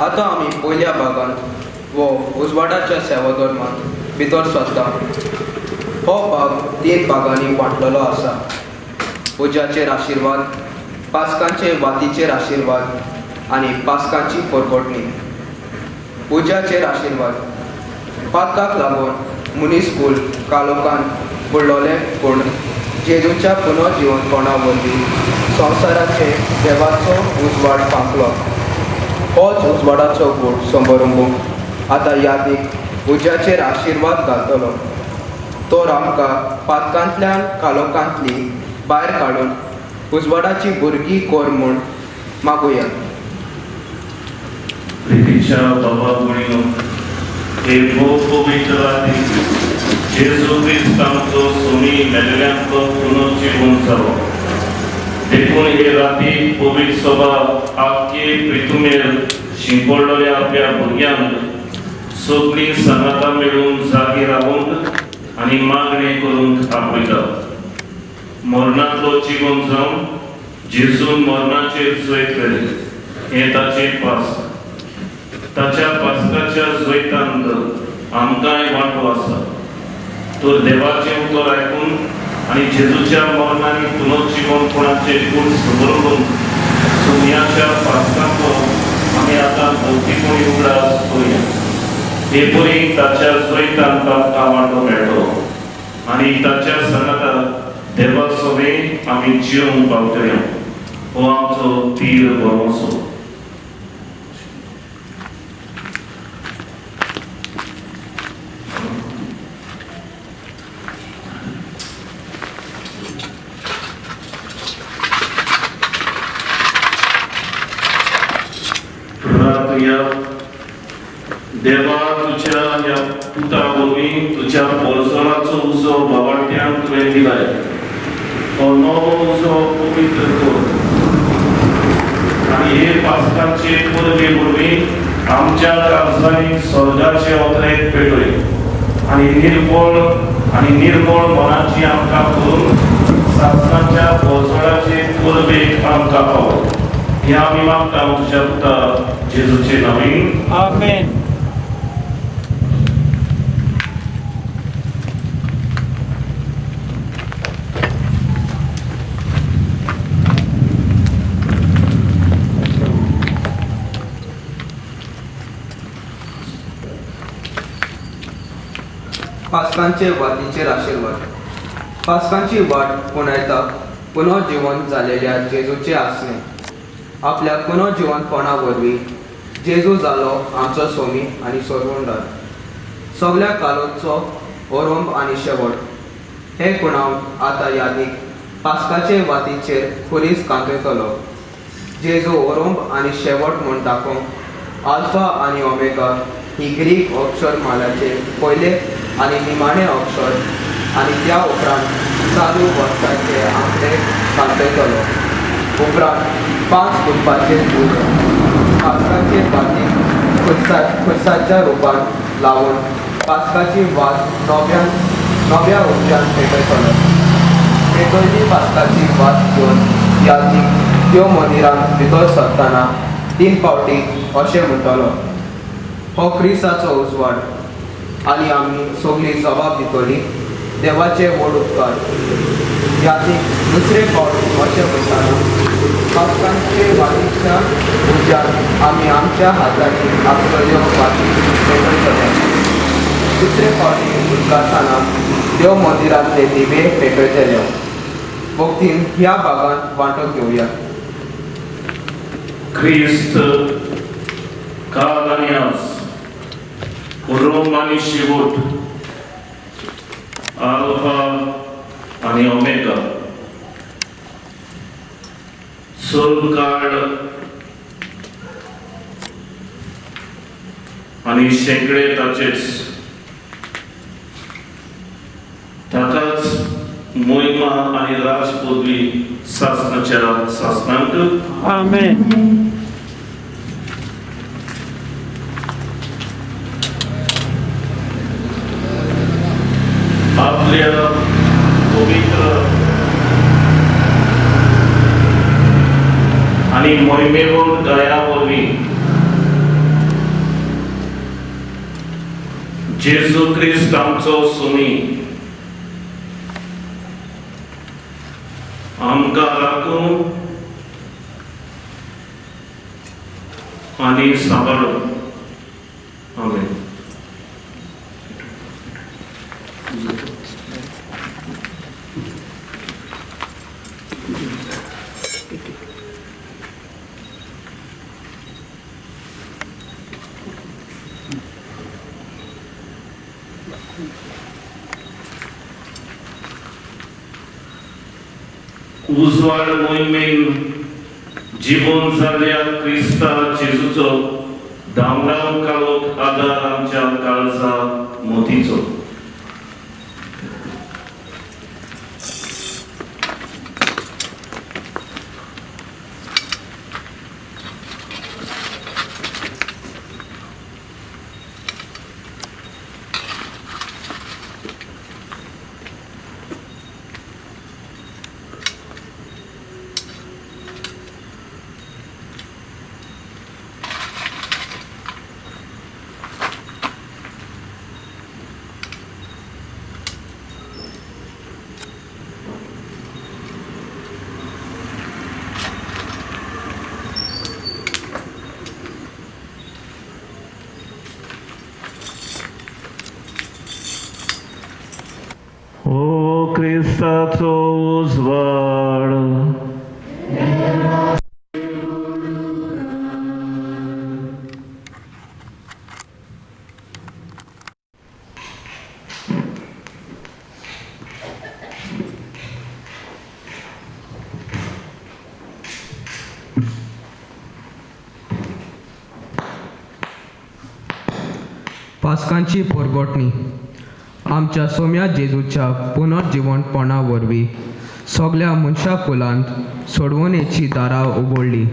आता आमी पयल्या भागांत वो उजवाडाच्या सेवा धर्मांत भितर सरता. हो भाग 3 भागांनी वांटलेलो आसा. पुजाचेर आशिर्वाद, पास्कांचे वातीचेर आशिर्वाद आनी पास्कांची परगटणी. पुजाचेर आशिर्वाद. पातकाक लागून मुनीसकूल कालोखान बुडलोले पूण जेजूच्या पुनर्जीवनपणा वरवीं संवसाराचे देवाचो उजवाड पांकलो. होच उजवाडाचो गूण समारंभूक आतां यादीक उज्याचेर आशिर्वाद घालतलो. तो आमकां पातकांतल्यान कालोखांतली भायर काडून उजवाडाची भुरगीं कोर म्हूण मागुया. प्रितीच्या बाबा भयणीनो, हे भोव पवित्र राती जेजू क्रिस्त आमचो सोमी मेलेल्यांचो पुनर्जीवन जालो. देखून हे राती पवित्र सभा आख्खे पृथ्वीमेर शिंपडलेल्या आपल्या भुरग्यांक सगळीं सांगाता मेळून जागी रावूंक आनी मागणें करूंक आपयता. मरणांतलो जिवन जावन जेजून मरणाचेर जैत केलें हें ताचें पास्क. ताच्या पास्काच्या जैतांत आमकांय वांटो आसा. तर देवाचें उतर आयकून आनी जेजूच्या मरणांनी पुनर्जीवनपणाचे गूण समरून सोमयाच्या पास्कांचो आमी आतां भौतीकपणी उगडास करुया. हे परी ताच्या जैतांत आमकां वांटो मेळटलो आनी ताच्या सांगाता देवा सभेंत आमी जिवंक पावतले. हो आमचो तीर बरोसो. देवा तुझ्या या पुता वरवीं तुझ्या पोरसोनाचो उत्सव भावार्थ्यांक तुवें दिलाय. हो नवो उत्सव पवित्र कर आनी हे पास्काचे परबे वरवीं आमच्या काळजांनी स्वर्गाचे ओतरेक पेटय आनी निर्मळ मनाची आमकां करून सासणाच्या पोरसोनाचे परबेक आमकां पावय. ह्या आमी मागता तुझ्या पुता जेजूचे नांवान. आमेन. पास्कांचे वातीचेर आशिर्वाद. पास्कांची वाट पुनयता पुनर्जीवन जालेल्या जेजूचे आसणे. आपल्या पुनर्जीवनपणा वरवीं जेजू जालो आमचो सोमी आनी सोरवंडार. सगळ्या कालोचो ओरोंब आनी शेवट हे गुणांव आतां यादीक पास्काचे वातीचेर खुरीस कांतयतलो. जेजू ओरोंब आनी शेवट म्हूण दाखोवंक आल्फा आनी ओमेगा ही ग्रीक अक्षरमालाचे पयले आनी निमाणे अक्षर आनी त्या उपरांत चालू वर्साचे आंकडे कांतयतलो. उपरांत 5 कुटुंबाचे दूध पास्काचे वातीक खुर्साच्या रुपान लावून पास्काची वात नव्या उर्जान पेटयतलो. पेटयल्ली पास्काची वात घेवन यादीक त्यो मंदिरांत भितर सरतना 3 फावटी अशें म्हणटलो, हो क्रिस्ताचो उजवाड. आनी आमी सगळीं जबाब दितली, देवाचे व्हड उपकार. यादीक दुसरे फावट अशें म्हणटाना पास्कांचे वातीच्या उज्यान आमी आमच्या हातांनी आपल्यो वाती पेटयतले. दुसरे फावटी उदकाताना देव मंदिरांतले दिवे पेटयतले. भक्तीन ह्या भागांत वांटो घेवया. क्रिस्त काल आनी आज, ओरोंब आनी शेवट, आल्फा आनी ओमेगा, सोलकाळ आनी शेंकडे ताचेच. ताकाच मोहिमा आनी राजपदवी सासणाच्या सासणांक. आमेन. आपल्या पवित्र आनी मोहिमेवर दया वरवीं जेजू क्रिस्त आमचो सुमी आमकां राखूं आनी सांबाळूं. आमेन. उजवाड मोहिमेन जीवन जाल्ल्या क्रिस्ता जेजूचो धामराव काळोख आदार आमच्या काळजा मोतीचो. ओ क्रिस्ताचो उजवाड पास्कांची परगटणी आमच्या सोम्या जेजूच्या पुनर्जीवनपणा वरवीं सगळ्या मनशा कुलांत सोडवणेची दारां उगडली.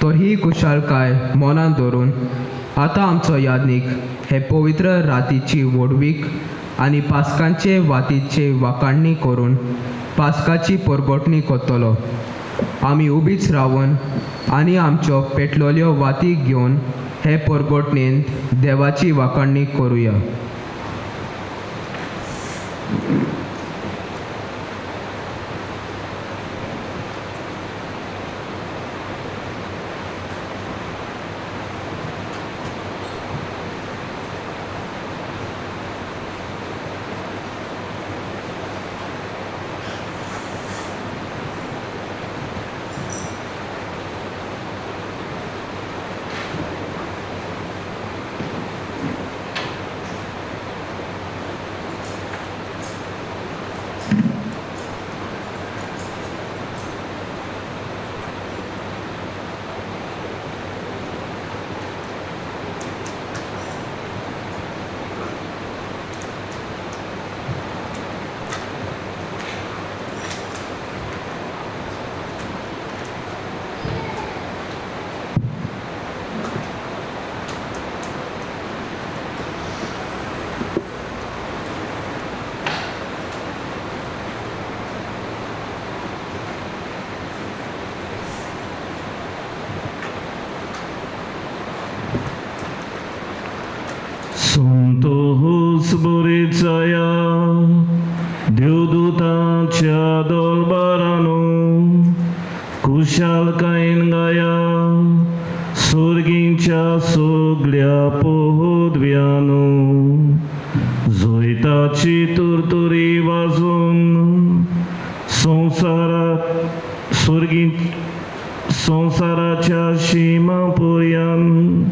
तो ही कुशालकाय मनान दवरून आतां आमचो यादनीक हे पवित्र रातीची वडवीक आनी पास्कांचे वातीचे वाकाणणी करून पास्काची परगटणी करतलो. आमी उबीच रावन आनी आमच्यो पेटलोल्यो वाती घेवन हे परगटणेंत देवाची वाकाणणी करुया. संतोष बरेचया देवदूतांच्या दरबारानो कुशालकायेन गाया सुर्गींच्या सगळ्या पदव्यानो जोयताची तुरतुरी वाजून संसाराच्या शिमा पर्यंत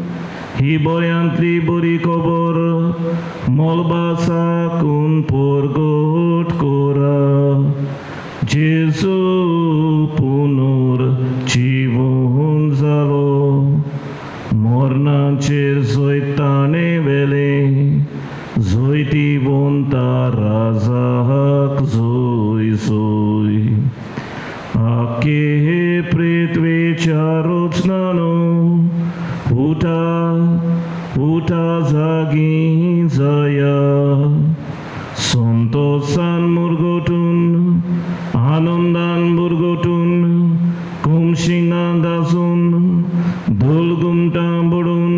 ही बऱ्यांतली बरी खबर मोलबासाकून परगट कोरा. जेजू पुनर्जीवन जालो मरणाचेर जैताने वेले जैतिवंता राजाक जय जय. आखे पृथ्वीच्या रचनानो उठा उठा जागी जाया. संतोषान मुरगोटून आनंदान बुरगोटून कुमशिंगां दासून धुल घुमटां बडून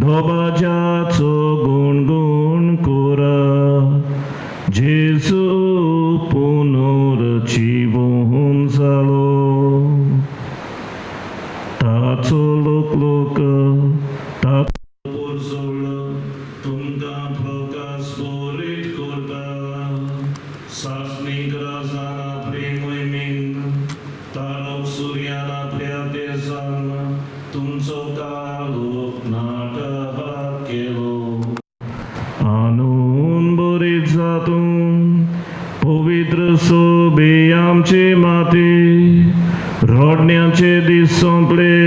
धोबाच्याचो गुणगुण लोक सोड तुमकां प्रकाश बोरीत करता सासणीक राजान आपले मोहिमेन तारक सूर्यान आपल्या देशान तुमचो कालोक नाटक केलो आणून बरीत जातून पवित्र सोबे आमचे माते रडण्याचे दीस संपले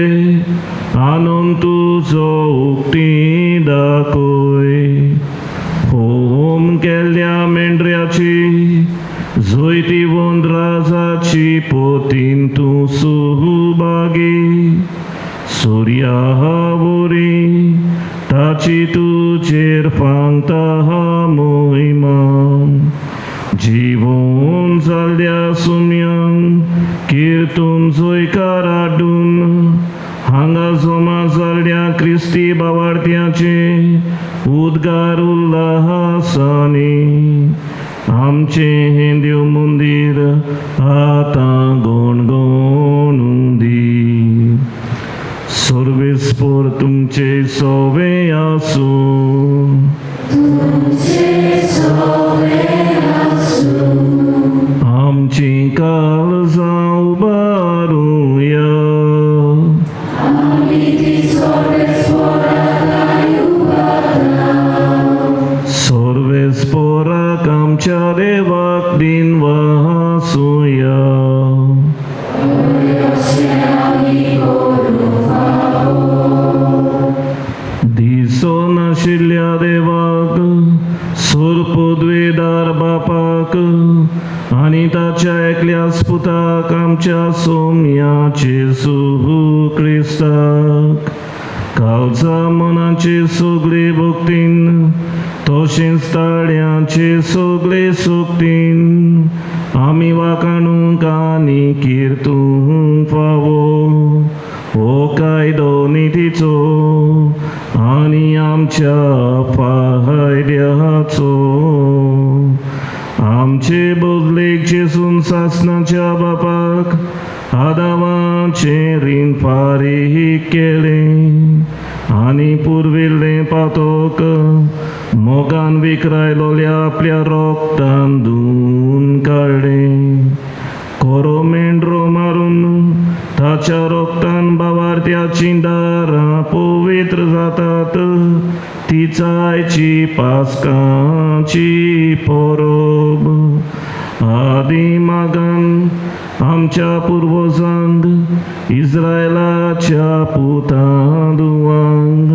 आणून तुझो उक्ती दाखोय होम केल्ल्या मेंढऱ्याची जोयती वोंद राजाची पोतीन तूं सुभागी सूर्या बोरी ताची तुजेर फांगता मोहिमा जीवन जाल्ल्या सुम्यांक कीर्तन जोयकार हाडून हांगा जमा जाल्ल्या क्रिस्ती भावार्थ्याचे उद्गार उल्हासानी आमचे हे देव मंदिर आतां गणगणून दी सर्वेस्पर तुमचे सोवे आसूं आमची काळजां उबारूया सर्वेस्पराक आमच्या देवाक दिन वासूया दिसो नाशिल्ल्या देवाक सोरपोद्वेदार बापाक आनी ताच्या एकल्या स्पुताक आमच्या सोम्याचे सुहू क्रिस्ताक काळजा मनाचे सगळे भक्तीन तशेंच ताळ्याचे सगळे सोक्तीन आमी वाखाणूंक आनी किर्तूंक फावो हो कायदो नितीचो आनी आमच्या फायद्याचो आमचे बदलेक जेसून सासणाच्या बापाक आदामाचे रीण फारीक केलें आनी पुर्विल्ले पातोक मोगान विकरायलोल्या आपल्या रोगतान धुवन काडलें कोरो मेंढरो मारून ताच्या रोगतान भावार्थ्याची दारां पवित्र जातात ती जायची पास्काची परब आदी मागान आमच्या पुर्वजांक इस्रायलाच्या पुतांदुवांक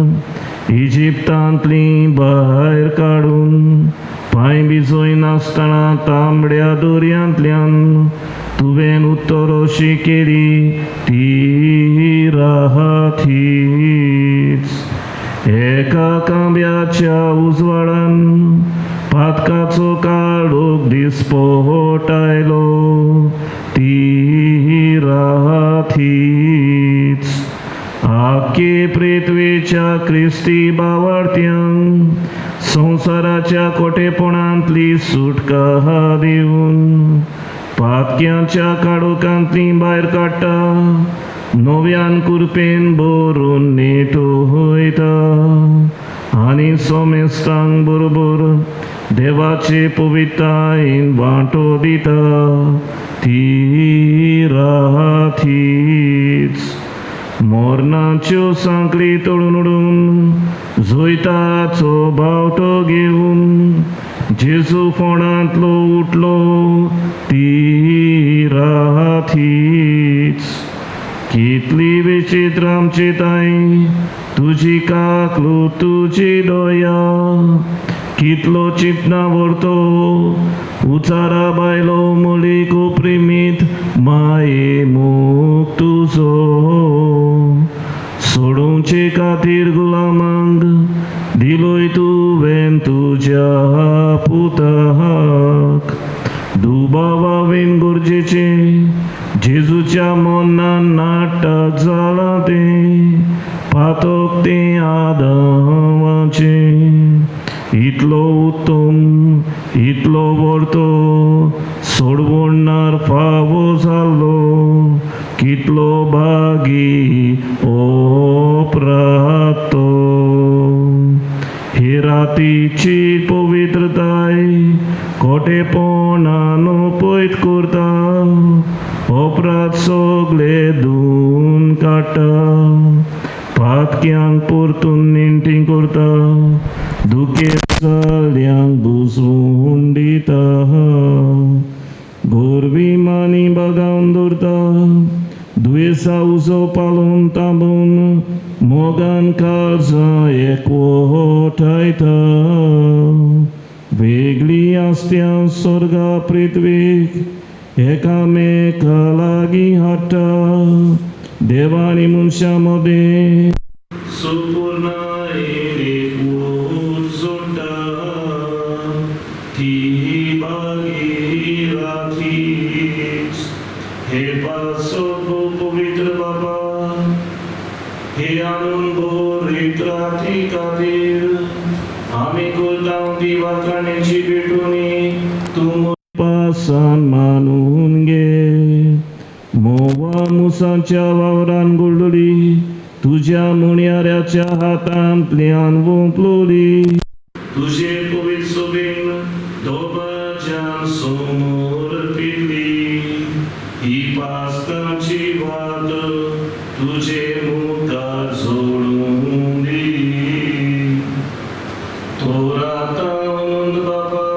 इजिप्तांतली भायर काडून पांय भिजोय नासतना तांबड्या दर्यांतल्यान तुवें उत्तरोशी केली ती राहा थीच एका कांब्याच्या उजवाडान पातकाचो काळोख दिसपटायलो ती राहा थीच आख्खे पृथ्वीच्या क्रिस्ती भावार्थ्यांक संवसाराच्या कोटेपणांतली सुटका दिवन पातक्याच्या काळोखांतली भायर काडटा नव्यान कुरपेन भरून नेटोयता आनी सोमेस्तांक बरोबर देवाचे पवित्रतायेन वांटो दिता ती राहा थीच मोरणाच्यो सांकळी तोडून उडून जोयताचो भावटो घेवन जेजू फोंडांतलो उठलो ती राहा थीच कितली विचित्र आमची ताई तुजी काकलो तुजी दोया कितलो चिंतना व्हरतो उचारा बायलो मुलीक उप्रिमीत माये मोग तुजो सोडूंचे खातीर गुलामांक दिलोय तुवें तुज्या पुताक दुबावावेन गरजेचे जेजूच्या मोन्नान नाटक जालां तें पातोक तें आदामाचें इतलो उत्तम इतलो व्हरतो सोडवणार फावो जाल्लो कितलो बागी ओ जातीची पवित्रताय खोटेपणान पयत करता अपराध सगळे धुवन काडटा पातक्यांक परतून निंटी करता दुखे जाल्यांक बुजवून दिता गोरविमानी बागावन दवरता दुयेसा उजो पालून तांबून मोगान काळजां एकवटायता वेगळी आसत्या स्वर्गा पृथ्वीक एकामेका लागीं हाडटा देवानी मनशा मदें सुपूर्णायेक वूर जोडटा ती बागी राखीच हे पासो पवित्र बाबा हे आणून बरीत राती खातीर आमी करता दिवाकाण्याची भेटूनी तूं पासान मानून घे मोवा मुसाच्या वावरान गुळ्ळुली तुझ्या मुण्याऱ्याच्या हातांतल्यान वोंपलोली तुझे पवित्र सोबेन दोबाच्या समोर पिल्ली ही पास्तांची वात तुझे मुखार जोडून दी तोराता आनंद बाबा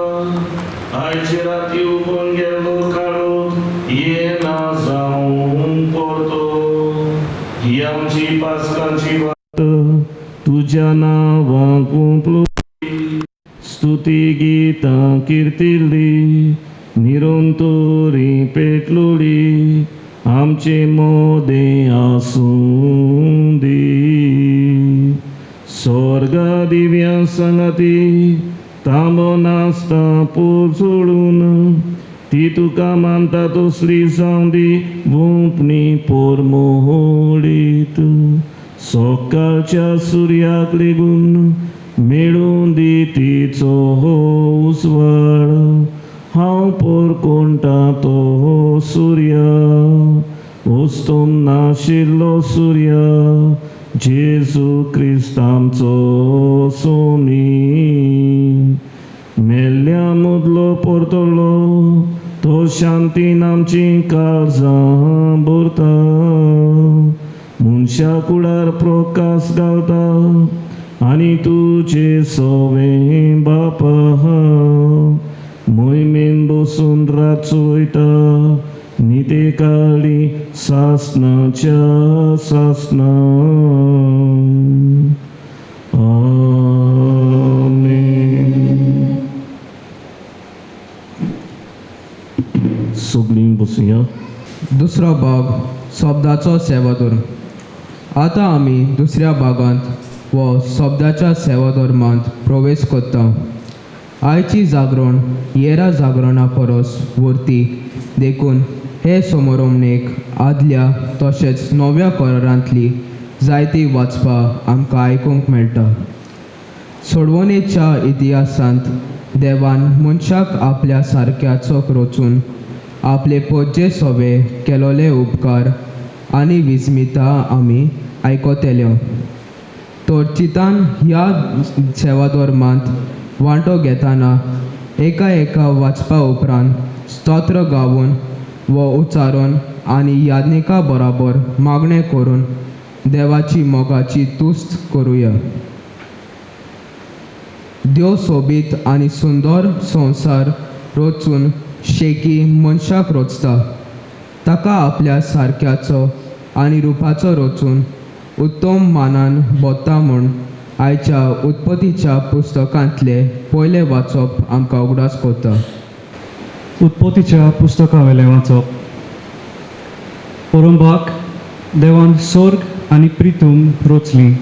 आयचे राती उबोन गेलो काळो येना जाऊन पडतो ही आमची पास्तांची वात तुझ्या नांवाक वोंपलोली स्तुती गीतां किर्तिल्ली निरंतरी पेटलोली आमचे मोदें आसूं दी स्वर्गा दिव्या संगती तांबो नासता पोर सोडून ती तुका मानता तसली जावं दी वोंपणी पोर मोडीत सकाळच्या सुर्याक लेगून मेळून दी तिचो उजवाड हांव पोर कोणटा तो सूर्य वस्तून नाशिल्लो सूर्य जेजू क्रिस्त आमचो सोमी मेल्ल्या मदलो परतलो तो शांतीन आमची काळजां भरता मनशा कुळार प्रकाश घालता आनी तुजे सोवे बापा मोहिमेन बसून राचोयता निते काळी सासनाच्या सासना आमेन सगळीं बसूया दुसरो भाग शब्दाचो सेवाधर्म आतां आमी दुसऱ्या भागांत व शब्दाच्या सेवाधर्मांत प्रवेश करता आयची जागरण येरा जागरणा परस व्हरती देखून हे समारंभणेक आदल्या तशेंच नव्या करारांतली जायती वाचपां आमकां आयकूंक मेळटा सोडवणेच्या इतिहासांत देवान मनशाक आपल्या सारक्याचो रचून आपले पोज्जे सोबे केलोले उपकार आनी विस्मिता आमी आयकोतेल्यो तोरचितान ह्या सेवाधर्मांत वांटो घेतना एका वाचपा उपरांत स्तोत्र गावून व उच्चारून आनी याज्ञिका बराबर मागणें करून देवाची मोगाची तुस्त करुया देव सोबीत आनी सुंदर संवसार रचून शेकी मनशाक रचता ताका आपल्या सारक्याचो आनी रुपाचो रचून उत्तम मानान बोत्ता म्हूण आयच्या उत्पत्तीच्या पुस्तकांतले पयले वाचप आमकां उगडास करता उत्पत्तीच्या पुस्तका वेलें वाचप परंबाक देवान स्वर्ग आनी प्रितूम रचली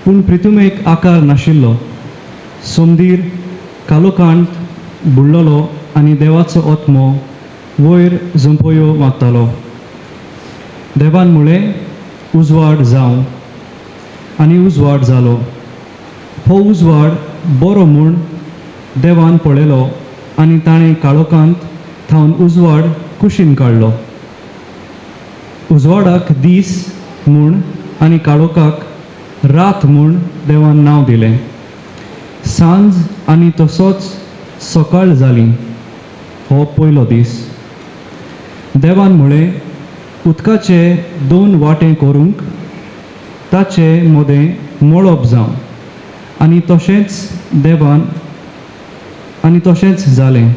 पूण प्रितुमेक आकार नाशिल्लो समदीर कालोकांत बुडलोलो आनी देवाचो आत्मो वयर झंपयो मागतालो देवान म्हळें उजवाड जावं आनी उजवाड जालो हो उजवाड बरो म्हूण देवान पळयलो आनी ताणें काळोखांत थावन उजवाड कुशीन काडलो उजवाडाक दीस म्हूण आनी काळोखाक रात म्हूण देवान नांव दिलें सांज आनी तसोच सकाळ जाली हो पयलो दीस. देवान म्हळें, उदकाचे 2 वांटे करूंक ताचे मदें मळब जावं. आनी तशेंच जालें.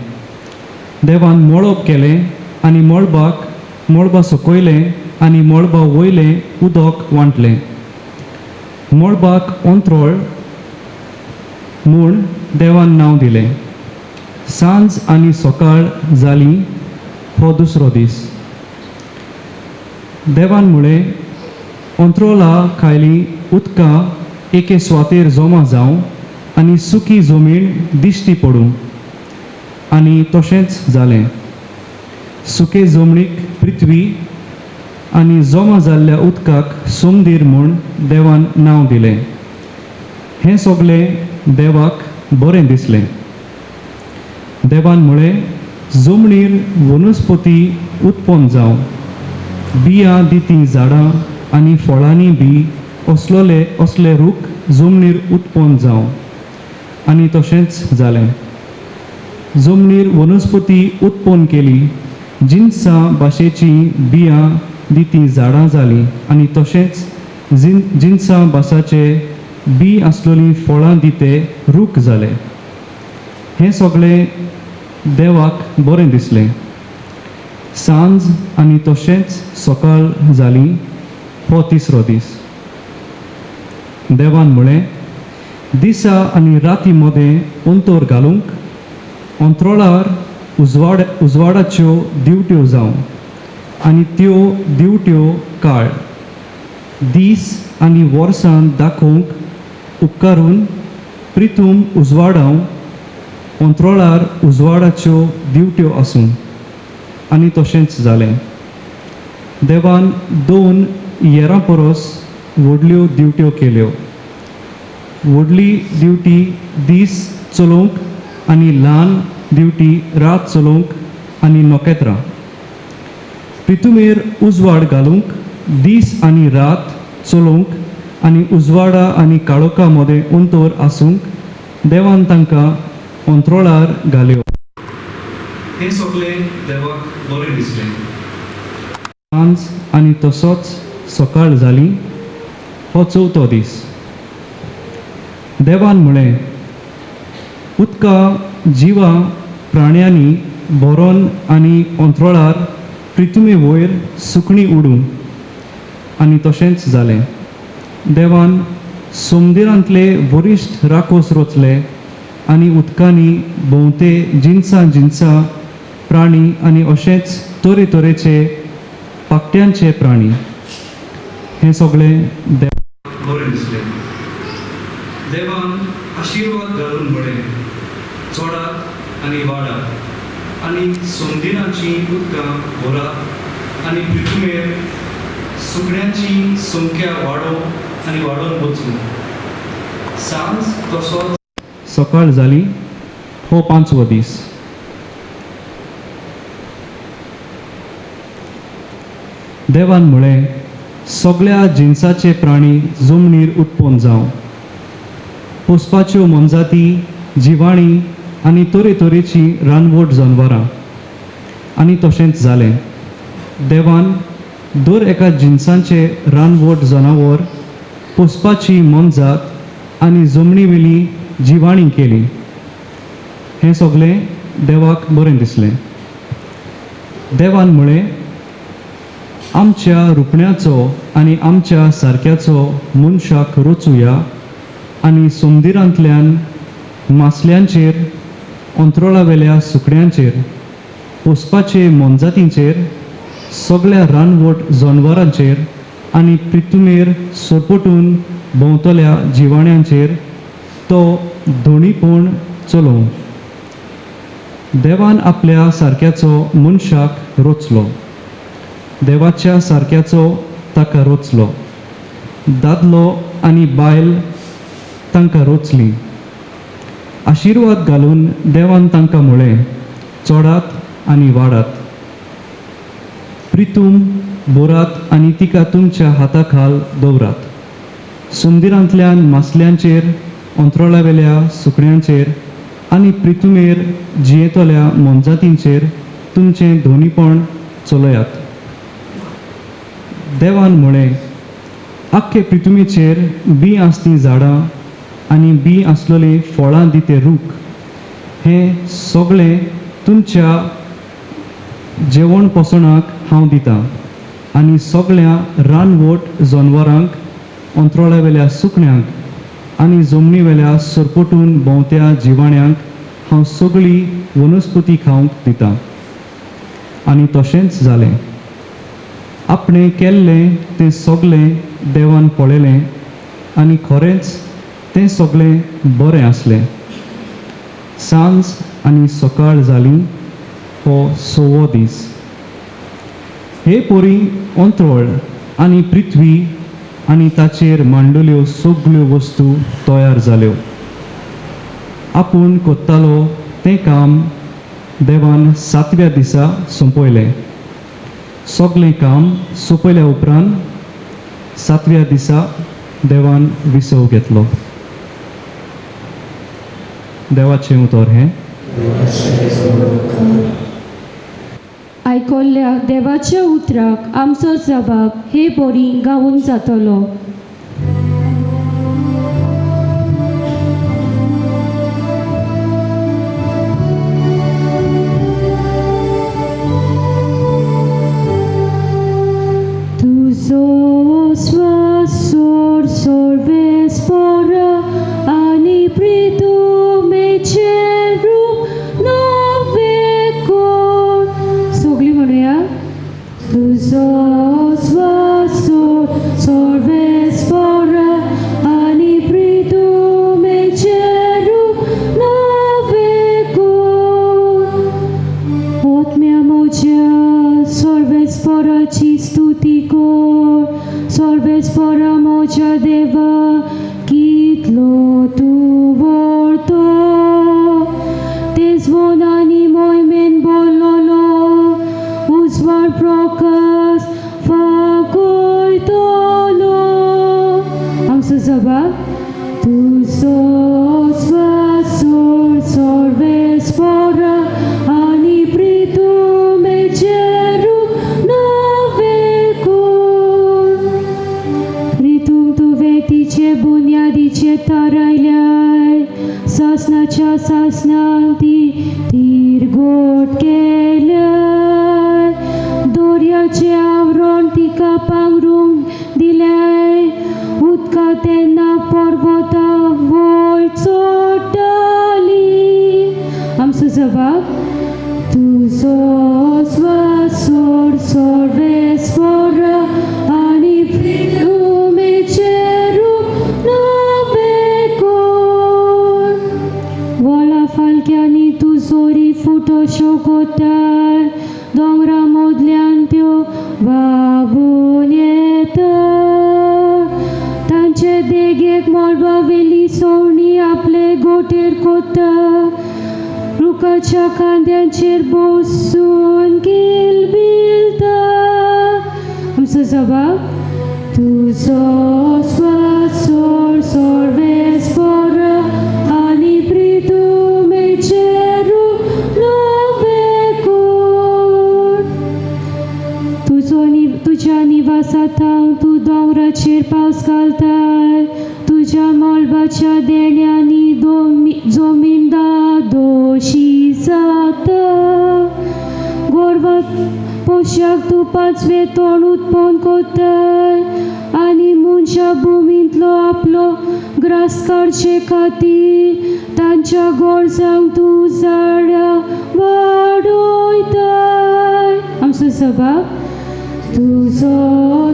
देवान मळब केलें आनी मळबा सकयलें आनी मळबा वयलें उदक वांटलें. मळबाक अंत्रोळ म्हूण देवान नांव दिलें. सांज आनी सकाळ जाली हो दुसरो दीस. देवान म्हळें, अंत्रोला खायली उदकां एके सुवातेर जमा जावं आनी सुकी जमीन दिश्टी पडूं. आनी तशेंच जालें. सुके जमनीक पृथ्वी आनी जमा जाल्ल्या उदकाक सोमदीर म्हूण देवान नांव दिलें. हें सगळें देवाक बरें दिसलें. देवान म्हळें, जमनीर वनस्पती उत्पन्न जावं, बियां दितीं झाडां आनी फळांनी बी असले रूख जमनीर उत्पन्न जावं. आनी तशेंच जालें. जमनीर वनस्पती उत्पन्न केली, जिन्सा भाशेची बियां दितीं झाडां जालीं आनी तशेंच जिन्सा भासाचे बी आसलेलीं फळां दिते रूख जाले. हें सगळें देवाक बरें दिसलें. सांज आनी तशेंच सकाळ जाली हो तिसरो दीस. देवान म्हळें, दिसा आनी राती मदें अंतर घालूंक अंत्रोळार उजवाडाच्यो दिवट्यो जावं आनी त्यो दिवट्यो काळ, दीस आनी वर्सां दाखोवंक उपकारून प्रितूम उजवाडाव अंत्रोळार उजवाडाच्यो दिवट्यो आसूं. आनी तशेंच जालें. देवान 2 येरां परस व्हडल्यो दिवट्यो केल्यो. व्हडली दिवटी दीस चलोवंक आनी ल्हान दिवटी रात चलोवंक आनी नोकेत्रां. प्रितुमेर उजवाड घालूंक दीस आनी रात चलोवंक आनी उजवाडा आनी काळोखा मदें अंतर आसूंक देवान तांकां अंत्रोळार घाल्यो. हें सगळें देवाक बरें दिसलें. सांज आनी तसोच सकाळ जाली हो चवथो दीस. देवान म्हळें, उदकां जिवां प्राण्यांनी भरोन आनी अंत्रोळार पृथ्वी वयर सुकणीं उडूं. आनी तशेंच जालें. देवान समुद्रांतले वरिश्ठ राकोस रचले आनी उदकांनी भोंवते जिन्सा प्राणी आनी अशेंच तरेतरेचे पाकट्यांचे प्राणी. हें सगळें देवाक बरें दिसलें. देवान आशिर्वाद घालून म्हळें, चोडात आनी वाडात आनी समुद्रांची उदकां भरात आनी पृथ्वीर सुकण्यांची संख्या वाडोवन वचूं. सांज तसोच सकाळ जाली हो 5वो दीस. देवान म्हळें, सगळ्या जिन्साचे प्राणी जमनीर उत्पन्न जावं, पोसपाच्यो मनजाती, जिवाणी आनी तरेतरेची रानवट जनवरां. आनी तशेंच जालें. देवान दर एका जिन्साचे रानवट जनावर, पोसपाची मनजात आनी जमनी वेली जिवाणी केली. हें सगळें देवाक बरें दिसलें. देवान म्हळें, आमच्या रुपण्याचो आनी आमच्या सारक्याचो मनशाक रचुया आनी समुद्रांतल्यान मासल्यांचेर, अंत्रोळावेल्या सुकण्यांचेर, पोसपाचे मनजातींचेर, सगळ्या रानवट जनवरांचेर आनी पृथ्वीर सरपटून भोंवतल्या जिवाण्यांचेर तो धोणीपण चलोवं. देवान आपल्या सारक्याचो मनशाक रचलो. देवाच्या सारक्याचो ताका रचलो. दादलो आनी बायल तांकां रचली. आशिर्वाद घालून देवान तांकां म्हळें, चोडात आनी वाडात. प्रितूम बोरात आनी तिका तुमच्या हाता खाल दवरात. समुद्रांतल्यान मासल्यांचेर अंतराळावेल्या सुकण्यांचेर आनी पृथ्वीमेर जियेतल्या मोनजातींचेर तुमचें धोनीपण चलयात. देवान म्हळें, आख्खे पृथ्वीचेर बी आसलीं झाडां आनी बी आसलेलीं फळां दिते रूख हें सगळें तुमच्या जेवण पसणाक हांव दितां आनी सगळ्या रानवट जनवरांक अंतराळावेल्या सुकण्यांक आनी जमनीवेल्या सरपटून भोंवत्या जिवाण्यांक हांव सगळी वनस्पती खावंक दितां. आनी तशेंच जालें. आपणें केल्लें तें सगळें देवान पळयलें आनी खरेंच तें सगळें बरें आसलें. सांज आनी सकाळ जाली हो 6वो दीस. हे पोरी अंतराळ आनी पृथ्वी आनी ताचेर मांडल्यो सगळ्यो वस्तू तयार जाल्यो. आपूण कोत्तालो तें काम देवान 7व्या दिसा संपयलें. सगळें काम सोंपयल्या उपरांत 7व्या दिसा देवान विसव घेतलो. देवाचें उतर हें. आयकल्ल्या देवाच्या उतराक आमचो जबाब हे बरी गावून जातलो. तुझो श्वास सोर सर्वेस्पर आनी प्रितुमेचे रूप नवे कोर. सगळी म्हणूया. तुझो श्वास सोर सर्वेस्पर आनी प्रितुमेचे रूप नवे कोर. आत्म्या म्हज्या सर्वेस्पराची स्तुती कोर. सर्वेस्परा म्हज्या देवा कितलो तूं व्हरतो. तेच मनानी मोहिमेन बोललो उजवाड प्रकाश फागयतलो. आमचो जबाब. तुजो श्वास सोर सर्वेस्परा आनी प्रितुमेचे रूप नवे कोर. प्रितुम तुवें तिचे बुन्यादीचे थारायल्याय. सासनाच्या सासनान ती तिरगोट केल्याय. दोर्याचे आवरण तिका पांगरूंक दिल्याय. उदका तेन्ना पर्वतां वयर चडटाली. आमचो जबाब. तुजो श्वास सोर सर्वेस्परा आनी प्रितुमेचे रूप नवे कोर. वळा फालक्यांनी तूं जोरी फुटोश्यो कोत्ताय. दोंगरा मदल्यान त्यो व्हांवून येता. तांचे देगेक मळबावेली सवणी आपले गोटेर कोत्ता. रुखाच्या खांद्यांचेर बसून किलबिलता. आमचो जबाब. तुजो श्वास सोर सर्वेस्परा आनी प्रितुमेचे रूप नवे कोर. तुज्या निवासांत तूं दोंगराचेर पावस घालताय. तुज्या मळबाच्या देण्यांनी जमीनदार दोशी जाता. गोरवां पोशाक तूं 5वें तोंड उत्पन्न कोत्ताय. आनी मनशा भुमींतलो आपलो ग्रास काडचे खातीर तांच्या गोरजांक तूं झाडां वाडयताय. आमचो जबाब. तुजो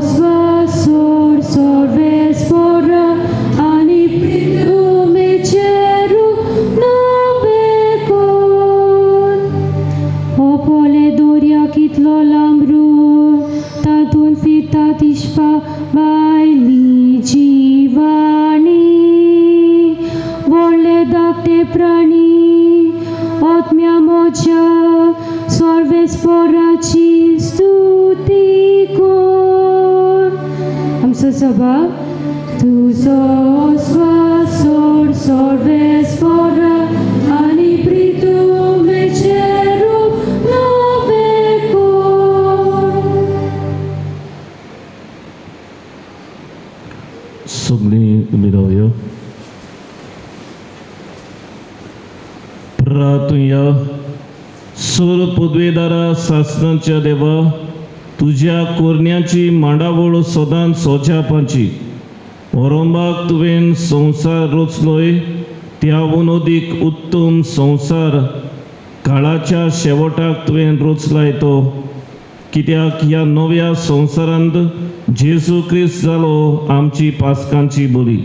श्वास सोर सर्वेस्परा आनी प्रितुमेचे रूप नवे कोर. हो पोले दोर्या कितलो लांबरू. तातूंत फिरतात इश्पा भायली जिवाणी. व्हडले धाकटे प्राणी. आत्म्या म्हज्या सर्वेस्पराची स्तुती कोर. आमचो जबाब. तुजो श्वास सोर उबी रावुया. प्रार्थुया. सूर पदवेदारा शासनाच्या देवा, तुझ्या कोरण्याची मांडावळ सदांच सोजापाची. औरंबाक तुवें संसार रचलोय, त्याहून अदीक उत्तम संसार काळाच्या शेवटाक तुवें रचलाय तो. कित्याक ह्या नव्या संवसारांत जेजू क्रिस्त जालो आमची पासकांची बळी.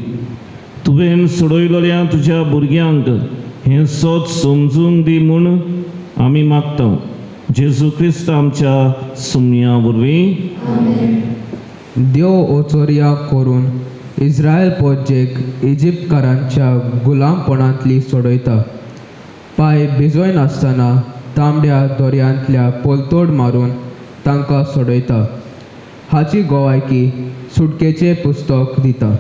तुवें सोडयलेल्या तुज्या भुरग्यांक हें सत समजूंक दी म्हूण आमी मागता. जेजू क्रिस्त आमच्या सुमया वरवीं. देव ओचोरया करून इस्रायल पोजेक इजिप्तकारांच्या गुलामपणांतली सोडयता. पांय भिजोय नासतना तांबड्या दर्यांतल्या पोलतोड मारून तांकां सोडयता. हाची गोवायकी सुटकेचें पुस्तक दिता.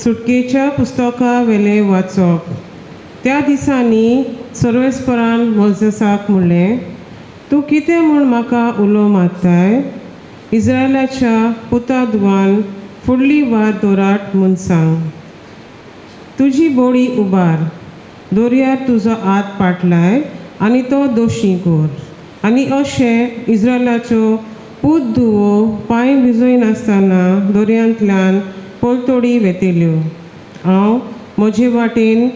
सुटकेच्या पुस्तका वेले वाचप. त्या दिसांनी सर्वेस्परान मोजेसाक म्हणलें, तूं कितें म्हूण म्हाका उलो मारताय? इस्रायलाच्या पुतादवान फुडली वार दोराट म्हूण सांग. तुजी बोडी उबार, दोरयार तुजो हात पाटलाय आनी तो दोशी कर. आनी अशें इस्रायलाच्यो पूत धुवो पांय भिजोय नासतना दोरयांतल्यान पोलतोडी वेतेल्यो. हांव म्हजे वाटेन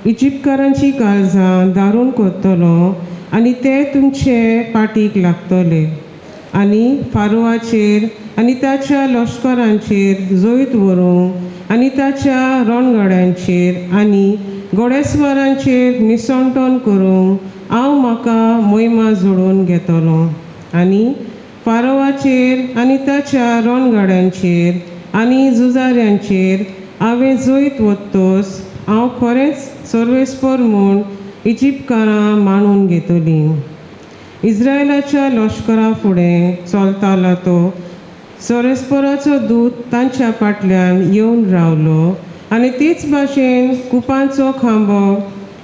इजिप्तकारांची काळजां दारून करतलो आनी ते तुमचे पाटीक लागतले. आनी फारोवाचेर आनी ताच्या लश्करांचेर जोईत व्हरूंक आनी ताच्या रणगाड्यांचेर आनी घोडेस्वारांचेर निसंटोन करूंक हांव म्हाका मोहिमा जोडून घेतलो. आनी फारोवाचेर आनी ताच्या रणगाड्यांचेर आनी झुजाऱ्यांचेर हांवें जोईत वतोस हांव खरेंच सर्वेस्पर म्हूण इजिप्तकारां मांडून घेतलीं. इस्रायलाच्या लश्करा फुडें चलतालो तो सर्वेस्पराचो दूत तांच्या फाटल्यान येवन रावलो आनी तेच भाशेन कुपांचो खांबो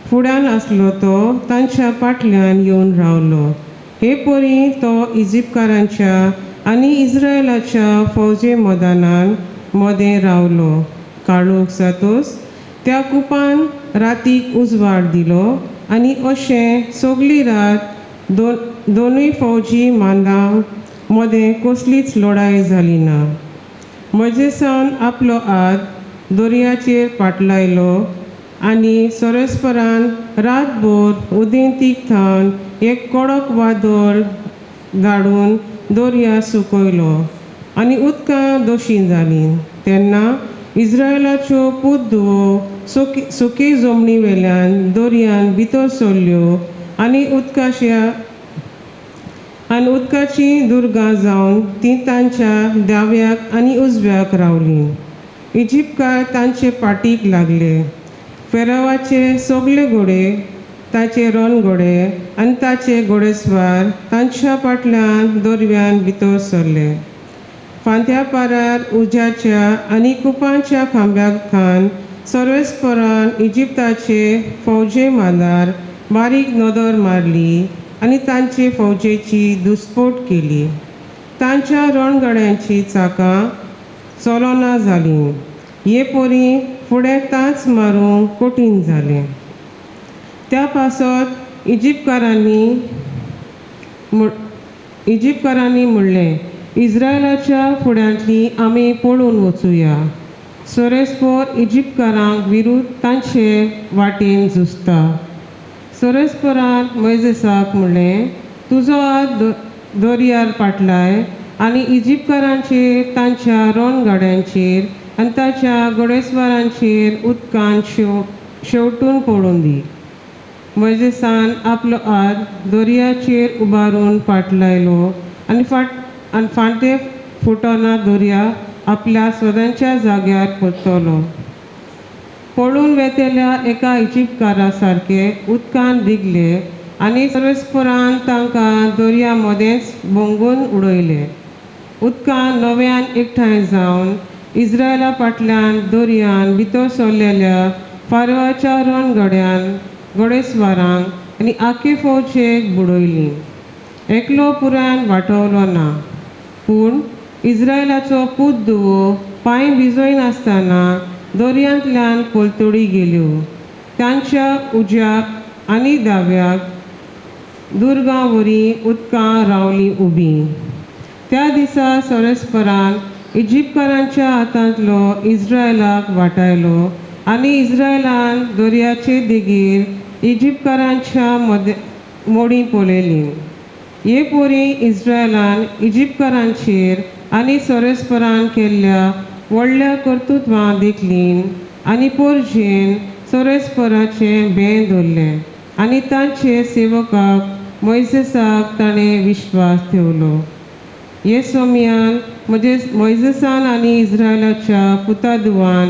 फुड्यान आसलो तो तांच्या फाटल्यान येवन रावलो. हे परी तो इजिप्तकारांच्या आनी इस्रायलाच्या फौजे मदें रावलो. काळोख जातोच त्या कुपान रातीक उजवाड दिलो आनी अशें सगळी रात दोनूय फौजी मांदां मदें कसलीच लढाई जाली ना. मोजेसान आपलो हात दर्याचेर पाटलायलो आनी सर्वेस्परान रातभर उदेंतीक थावन एक कडक वादळ धाडून दर्या सुकयलो आनी उदकां दोशी जालीं. तेन्ना इस्रायलाच्यो पूत धुवो सुकी जमनी वेल्यान दर्यान भितर सरल्यो आनी उदकाची दुर्गा जावन ती तांच्या दाव्याक आनी उजव्याक रावलीं. इजिप्तकार तांचे पाटीक लागले. फेरावाचे सगळे घोडे, ताचे रणघोडे आनी ताचे घोडेस्वार तांच्या फाटल्यान दर्यान भितर सरले. फांत्या पारार उज्याच्या आनी कुपांच्या खांब्याक थान सर्वेस्परान इजिप्ताचे फौजे मांदार बारीक नदर मारली आनी तांचे फौजेची दुस्फोट केली. तांच्या रणगाड्यांची चाकां चलोना जालीं. हे परी फुडें तांच मारूंक कठीण जालें. त्या पासत इजिप्तकारांनी म्हणलें, इस्रायलाच्या फुड्यांतली आमी पळून वचुया. सर्वेस्पर इजिप्तकारांक विरुद्ध तांचे वाटेन झुजता. सर्वेस्परान मोजेसाक म्हणलें, तुजो हात दर्यार पाटलाय आनी इजिप्तकारांचेर तांच्या रणगाड्यांचेर आनी ताच्या घोडेस्वारांचेर उदकान शेवटून पडून दी. मोजेसान आपलो हात दर्याचेर उबारून पाटलायलो आनी फांटे फुटना दर्या आपल्या सदांच्या जाग्यार पडटलो. पळून वेतेल्या एका इजिप्तकारा सारके उदकान रिगले आनी सर्वेस्परान तांकां दर्या मदेंच भोंगून उडयले. उदकान नव्यान एकठांय जावन इस्रायला फाटल्यान दर्यान भितर सरलेल्या फारवाच्या रणगाड्यांक घोडेस्वारांक आनी आख्खे फौजेक बुडयली. एकलो पुरान वांटवलो ना, पूण इस्रायलाचो पूत धुवो पांय भिजोय नासतना दर्यांतल्यान कोलतोडी गेल्यो. तांच्या उज्याक आनी दाव्याक दुर्गां वरीं उदकां रावलीं उबीं. त्या दिसा सोरेस्परान इजिप्तकारांच्या हातांतलो इस्रायलाक वाटायलो आनी इस्रायलान दर्याचे देगेर इजिप्तकारांच्या मोडीं पळयलीं. हे पोरी इस्रायलान इजिप्तकारांचेर आनी सोरेस्परान केल्ल्या व्हडल्या कर्तुत्वां देखलीन आनी पोरजेन सोरेस्पराचें भें धरलें आनी तांचे सेवकाक मोइसेसाक ताणें विश्वास ठेवलो. हे सोमयान मोइसेसान आनी इस्रायलाच्या पुतादुवान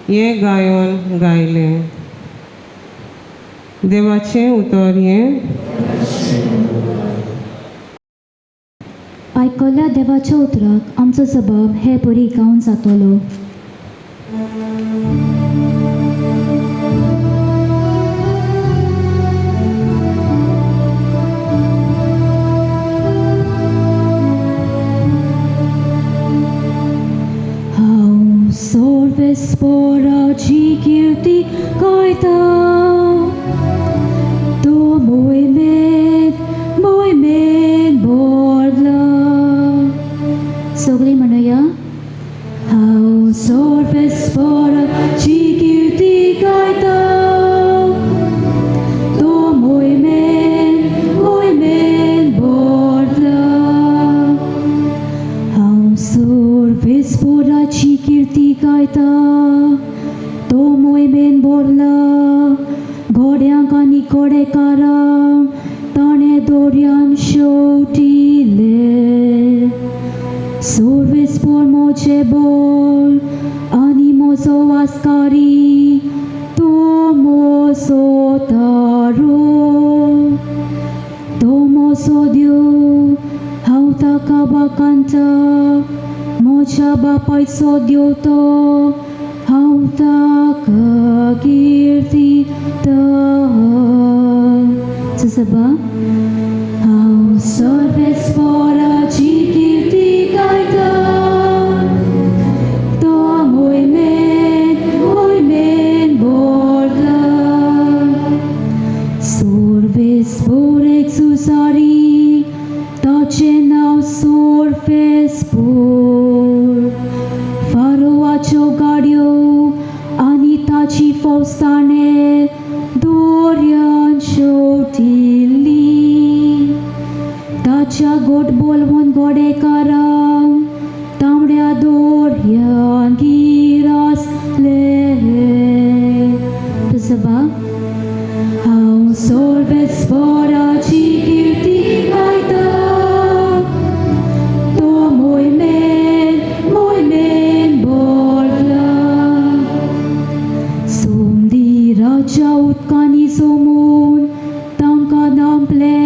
हें गायोन गायलें. देवाचें उतर हें. आयकल्ल्या देवाच्या उतराक आमचो जबाब हे बरी गावन जातलो. हांव सोर्वेस्पराची किर्ती गायता, तो मोहिमेंत भरला. सगळीं म्हणया, हांव सोर्वेस्पराची किर्ती गायता, तो मोहिमेंत भरला. हांव सोर्वेस्पराची किर्ती गायता, तो मोहिमेंत भरला. घोड्यांक आनी घोडेकारांक ताणें दर्यान शेवटिले. सोर्वेस्पर म्हजें बोल आनी म्हजो वास्कारी, तो म्हजो तारो, तो म्हजो देव. हांव ताका बाकांता, म्हज्या बापायचो देव तो. हांव ताका किर्तिता. जबा हांव सोर्वेस्पराची किर्ती गायता, तो मोहिमेंत भरला. सोर्वेस्पर एक सुसारी, ताचें नांव सोर्वेस्पर. फारोवाच्यो गाडयो आनी ताची फौज ताणें दर्यान शेवटिली. ताच्या गोट बोलवून घोडेकारांक तांबड्या दर्यान गिरासले. जबा हांव सोर्वेस्पराची किर्ती गायता, तो मोहिमेंत भरला. सोमदी राजा उदकांनी सोमून तांकां नांपले.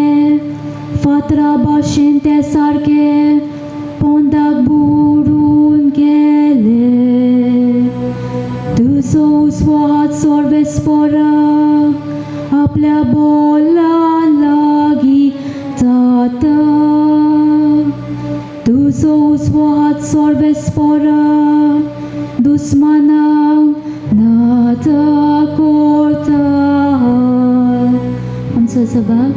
फातरा भाशेन ते सारके पोंदाक बुडून गेले. तुजो उजवो हात सोर्वेस्पराक आपल्या बोलान लागीं जाता. तुजो उजवो हात सोर्वेस्पराक दुस्मानाक नात करता. आमचो जबाब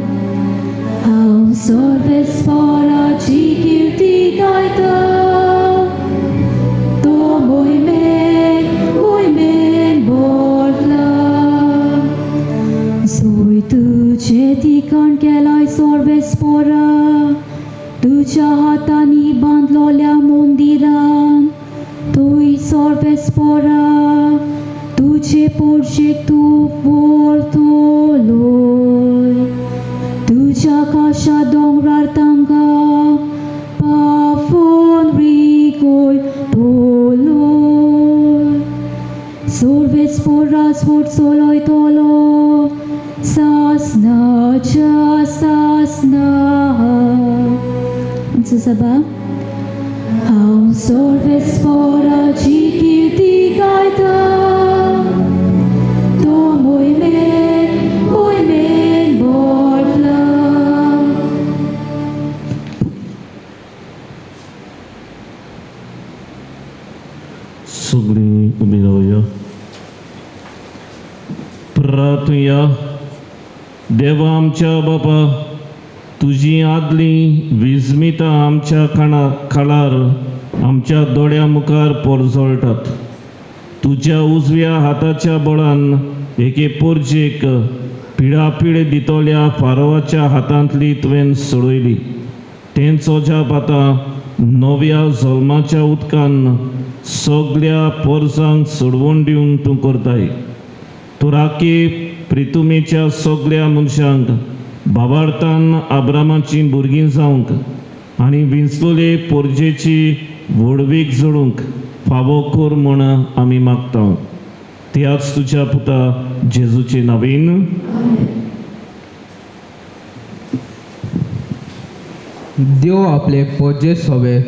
हांव सोर्वेस्पराची किर्ती गायता, तो मोहिमेंत भरला. जोय तुजें ठिकाण केलाय सोर्वेस्परा, तुज्या हातांनी बांदलोल्या मंदिरान. तुय सोर्वेस्परा, तुजे पोरजेक तूं व्हरतलोय. तुज्या काशा दोंगरार तांकां पाफोन रिकोय तोलोय. सोर्वेस्पर राजवट चलयतलो सासनाच्या सासना. जबा हांव सोर्वेस्पराची किर्ती गायता, तो मोहिमेंत भरला. सगळीं उबी रावया. प्रार्थुया. देवा आमच्या बापा, तुजी आदली विस्मिता आमच्या काळार आमच्या दोळ्या मुखार पोरजोळटात. तुज्या उजव्या हाताच्या बळान एके पोरजेक पिडापीड दितोल्या फारोवाच्या हातांतली तुवें सोडयली. तेंच अजाप आतां नव्या जल्माच्या उदकान सगळ्या पोरसांक सोडवून दिवन तूं करताय. तूं राखी प्रितुमेच्या सगळ्या मनशांक बाबार्थान आब्रामाची भुरगीं जावंक आनी विंचलोले पोरजेची व्हडवीक जोडूंक फावो कर म्हण आमी मागता. त्याच तुज्या पुता जेजूचे नांवेन. देव आपले पोरजे सवे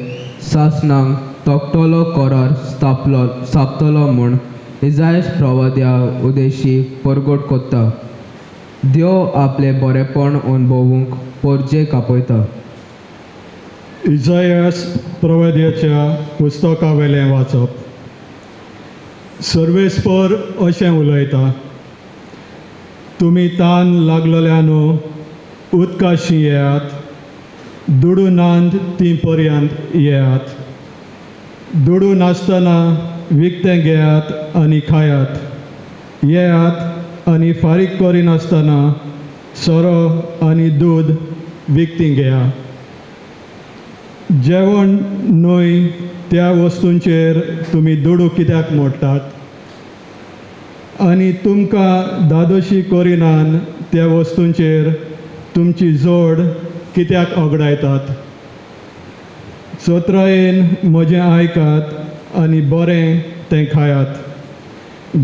सासणांक तोकटोलो कोरार स्थापतलो म्हूण इजायस प्रवाद्या उदेशी परगट कोत्ता. देव आपले बरेपण अनुभवूंक पोरजे आपयता. इजायास प्रवाद्याच्या पुस्तका वेलें वाचप. सर्वेस्पर अशें उलयता, तुमी तान लागलेल्या न्हू उदकाशी येयात, दुडू नांद ती पर्यंत येयात. दुडू नासतना विकतें घेयात आनी खायात. येयात आनी फारीक करिनासतना सोरो आनी दूद विकतीं घेया. जेवण न्हय त्या वस्तूंचेर तुमी दुडू कित्याक मोडटात? आनी तुमकां दादोशी करिनान त्या वस्तूंचेर तुमची जोड कित्याक ओगडायतात? चोत्रायेन म्हजें आयकात आनी बरें तें खायात.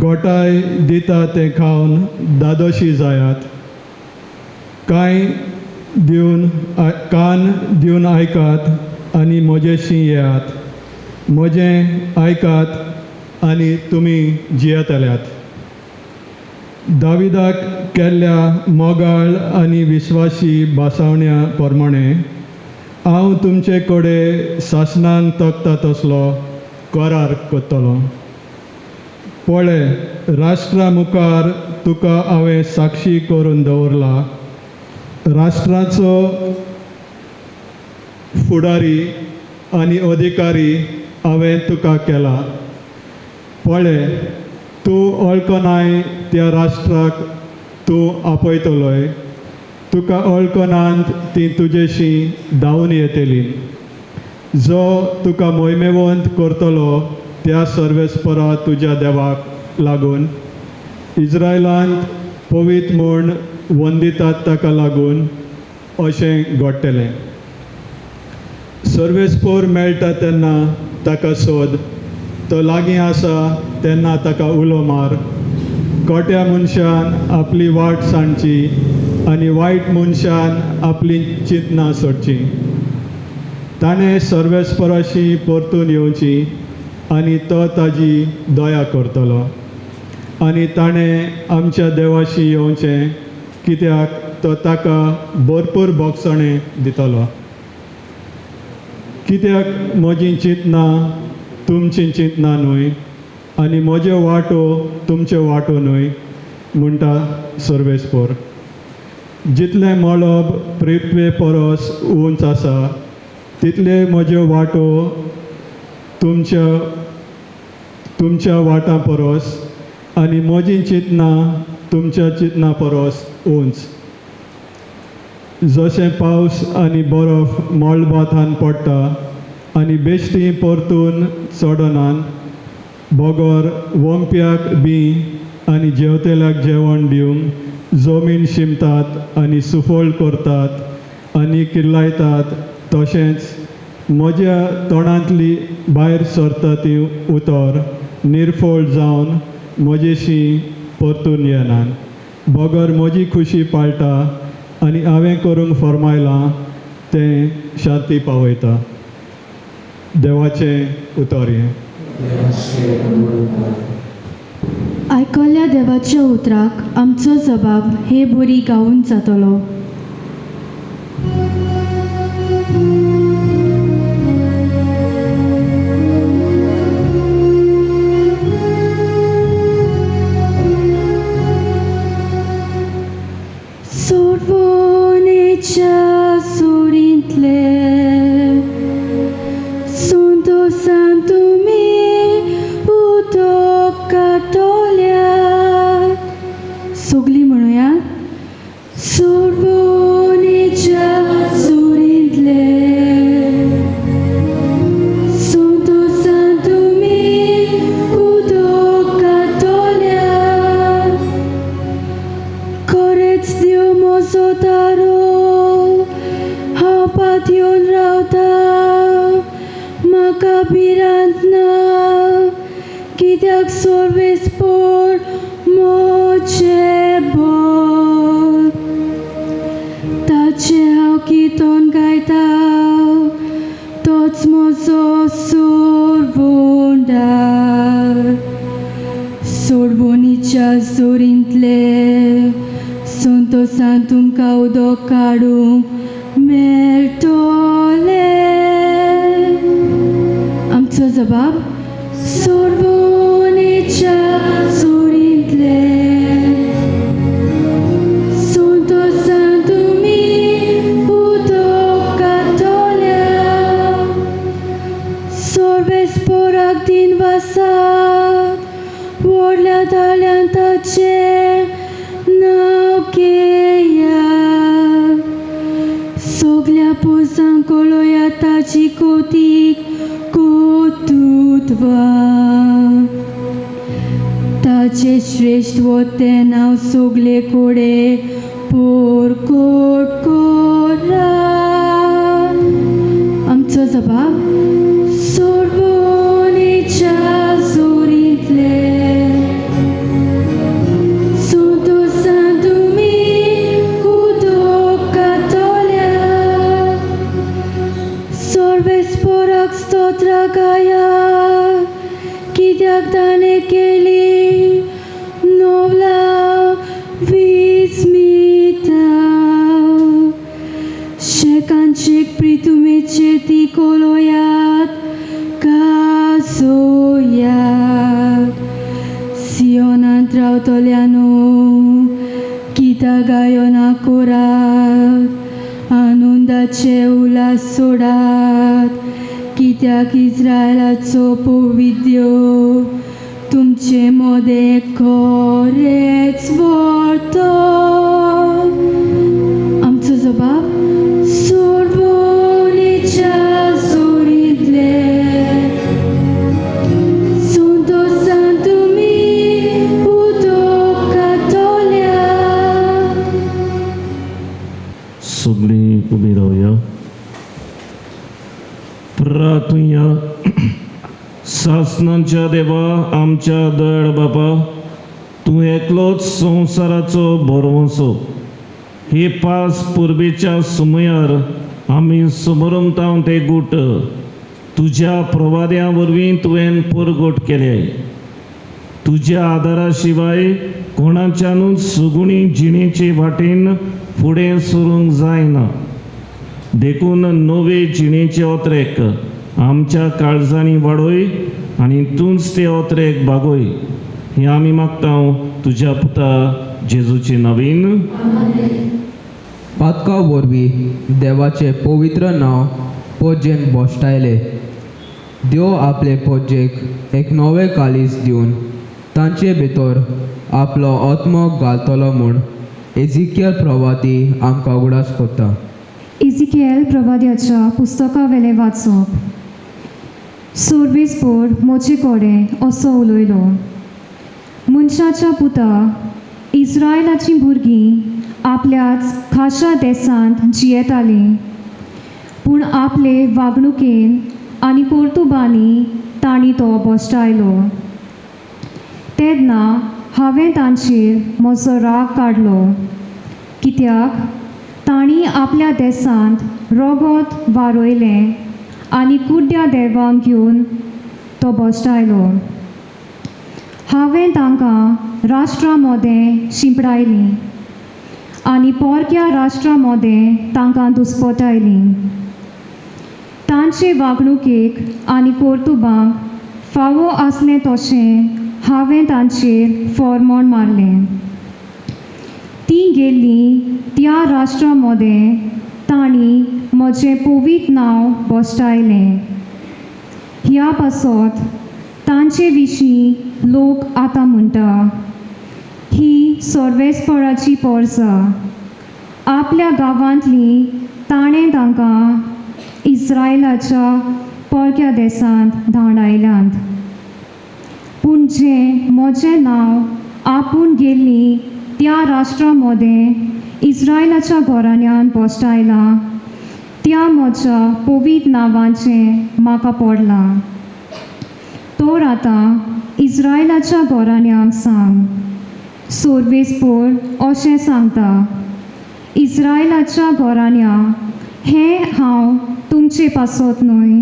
गोठाय दिता तें खावन दादोशी जायात. कान दिवन आयकात आनी म्हजेशी येयात. म्हजें आयकात आनी तुमी जियेतल्यात. दाविदाक केल्ल्या मोगाळ आनी विस्वासी भासावण्या प्रमाणे हांव तुमचे कडेन सासणान तकता तसलो करार करतलो. पळय, राष्ट्रा मुखार तुका हांवें साक्षी करून दवरला. राष्ट्राचो फुडारी आनी अधिकारी हांवें तुका केला. पळय, तूं वळखनाय त्या राष्ट्राक तूं आपयतलोय. तुका वळखनांत ती तुजेशी धांवन येतली. जो तुका मोहिमेवंत करतलो त्या सर्वेस्परा तुज्या देवाक लागून, इस्रायलांत पवित्र म्हूण वंदितात ताका लागून अशें घडटलें. सर्वेस्पोर मेळटा तेन्ना ताका सोद. तो लागीं आसा तेन्ना ताका उलो मार. खोट्या मनशान आपली वाट सांडची आनी वायट मनशान आपली चिंतनां सोडची. ताणें सर्वेस्पराशी परतून येवची आनी तो ताजी दया करतलो. आनी ताणें आमच्या देवाशी येवचें, कित्याक तो ताका भरपूर भोगसणें दितलो. कित्याक म्हजीं चिंतनां तुमचीं चिंतनां न्हय आनी म्हज्यो वाटो तुमच्यो वाटो न्हय म्हणटा सर्वेस्पोर. जितलें मळब पृथ्वे परस उंच आसा तितले म्हज्यो वाटो तुमच्या वाटां परस आनी म्हजीं चिंतनां तुमच्या चिंतनां परस उंच. जशें पावस आनी बरफ मळबांतान पडटा आनी बेश्टी परतून चडनान, बोगोर वंप्याक बी आनी जेवतेल्याक जेवण दिवंक जमीन शिंपतात आनी सुफोळ करतात आनी किर्लायतात, तशेंच म्हज्या तोंडांतली भायर सरता ती उतर निर्फळ जावन म्हजेशी परतून येनान. बोगोर म्हजी खुशी पाळटा आनी हांवें करूंक फरमायलां तें शांती पावयता. देवाचें उतर हें. आयकल्ल्या देवाच्या उतराक आमचो जबाब हे बरी गावून जातलो. कातोल्यात. सगळीं म्हणुया. सोडवणेच्या सुरींतले Santo Santo mi udo katolia Korec Dio mozotaro Hapation rauta Makabirantna Kidak sorves por moche bor Tace hau kiton gaitau Tots mozo sorvundar Sorbonicia sorintle Santo Santum caudo carum Meltole आमचो जबाब सोर्बोनेच्या सोरींतले Santo Santo mi udo katolia Sorves porak din vasa Vorल्या दाल्यांताचे नाव घेया सगल्या पोसांक कळोया ताची कोतीक कोतुत्वा ताचे श्रेष्ठ वते नाव सगले कोडे पोर coat कोरा आमचो जबाब सोर्बोनेच्या सोरींतले Santo Santo mi udo katolia Sorves porak stotra gaya Kidak dane keli novla vismita Shekanchik pritumece ti koloyat kasoyat Sionan trautoliano Kita gayona korat Anundaचे उलास सोडात कित्याक इस्रायलाचो पविद्यो तुमचे मोदे खरेच व्हरतो आमचो जबाब सोर्बोनेच्या सोरींतले Santo Santo mi udo katolia सगळीं उबी रावया. प्रार्थुया. सासणांच्या देवा आमच्या दयाळ बापा तूं एकलोच संवसाराचो भरवंसो हे पास पुर्बेच्या सुमयार आमी समोरमताव ते गुट तुज्या प्रवाद्या वरवीं तुवें परगट केले तुज्या आदारा शिवाय कोणाच्यानूच सुगुणी जिणेचे वाटेन फुडें सरूंक जायना देखून नवे जिणेचे ओत्रेक आमच्या काळजांनी वाडोय आनी तूंच ते ओत्रेक बागोय हें आमी मागता तुज्या पुता जेजूचे नांवीन. पातका वरवीं देवाचे पवित्र नांव पोजेन बोश्टायले देव आपले पोजेक एक नवे कालीस दिवन तांचे भितर आपलो आत्मो घालतलो म्हूण एजिकियल प्रवादी आमकां उगडास करता. इजिकियल प्रवाद्याच्या पुस्तका वेले वाचप. सोर्बेस्पोर मोचे कोडे असो उलयलो मनशाच्या पुता इस्रायलाची भुरगीं आपल्याच खाशा देसांत जियेतालीं पूण आपले वागणुकेन आनी कर्तुबांनी तांणी तो बोश्टायलो तेन्ना हांवें तांचेर म्हजो राग काडलो कित्याक तांणी आपल्या देसांत रोगोत वारोयलें आनी कुड्ड्या देवांक घेवन तो बोश्टायलो. हांवें तांकां राष्ट्रां मोदें शिंपडायलीं आनी पोरक्या राष्ट्रां मोदें तांकां दुस्पटायलीं. तांचे वागणुकेक आनी कर्तुबांक फावो आसलें तशें हांवें तांचेर फॉर्मोण मारलें. तीं गेल्लीं त्या राष्ट्रां मोदें तांणी म्हजें पवित्र नांव बोश्टायलें. ह्या पासत तांचे विशीं लोक आतां म्हणटा ही सर्वेस्पराची पोरसां आपल्या गांवांतली ताणें तांकां इस्रायलाच्या परक्या देसांत धांवडायल्यांत पूण जें म्हजें नांव आपूण गेल्ली त्या राष्ट्रा मदें इस्रायलाच्या घोराण्यांत बोश्टायलां त्या म्हज्या पवित्र नांवाचें म्हाका पडलां तर आतां इस्रायलाच्या घोराण्यांक सांग सोर्वेस्पोर अशें सांगता इस्रायलाच्या घोराण्या हें हांव तुमचे पासत न्हय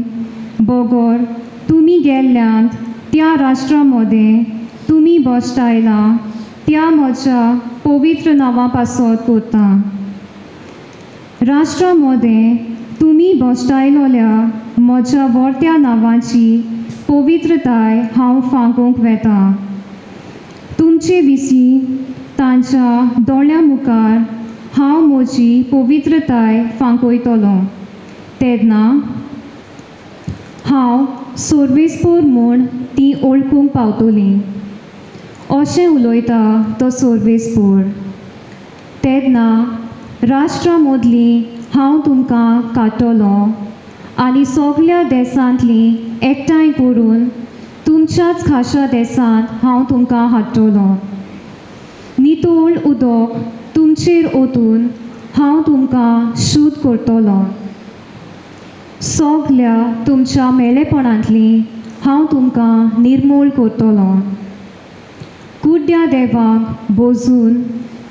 बगर तुमी गेल्ल्यांत त्या राष्ट्रा मदें तुमी बोश्टायलां त्या म्हज्या पवित्र नांवा पासत करता राष्ट्रा मदें तुमी बोश्टायलोल्या म्हज्या वर्त्या नांवाची पवित्रताय हांव फांकूंक वेता तुमचे विशीं तांच्या दोळ्यां मुखार हांव म्हजी पवित्रताय फांकयतलों तेन्ना हांव सोर्वेस्पोर म्हूण ती ओळखूंक पावतलीं अशें उलयता तो सोर्वेस्पोर तेन्ना राष्ट्रा मदली हांव तुमकां काडटलो आनी सगळ्या देसांतली एकठांय करून तुमच्याच खाशा देसांत हांव तुमकां हाडटलो नितोळ उदक तुमचेर ओतून हांव तुमकां शुद्ध करतलो सगळ्या तुमच्या मेलेपणांतली हांव तुमकां निर्मूळ करतलो कुड्ड्या देवाक बोजून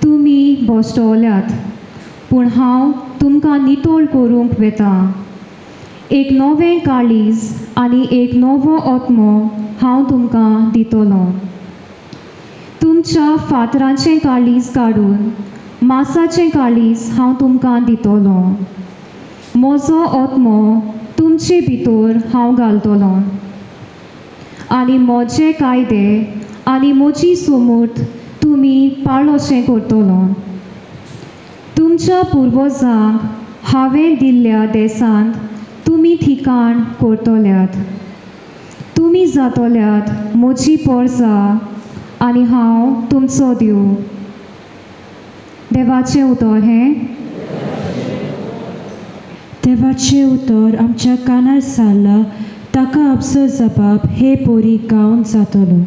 तुमी बोश्टवल्यात पूण हांव तुमकां नितोळ करूंक वेता एक नवें काळीज आनी एक नवो आत्मो हांव तुमकां दितलो तुमच्या फातराचें काळीज काडून मांसाचें काळीज हांव तुमकां दितलो म्हजो आत्मो तुमचे भितर हांव घालतलो आनी म्हजे कायदे आनी म्हजी समूत तुमी पाळोशें करतलो तुमच्या पुर्वजांक हांवें दिल्ल्या देसांत तुमी ठिकाण करतल्यात तुमी जातल्यात म्हजी पोरसां आनी हांव तुमचो देव देवाचें उतर हें देवाचें उतर आमच्या कानार सारला ताका आपसो जबाब हे पोरी गावन जातलो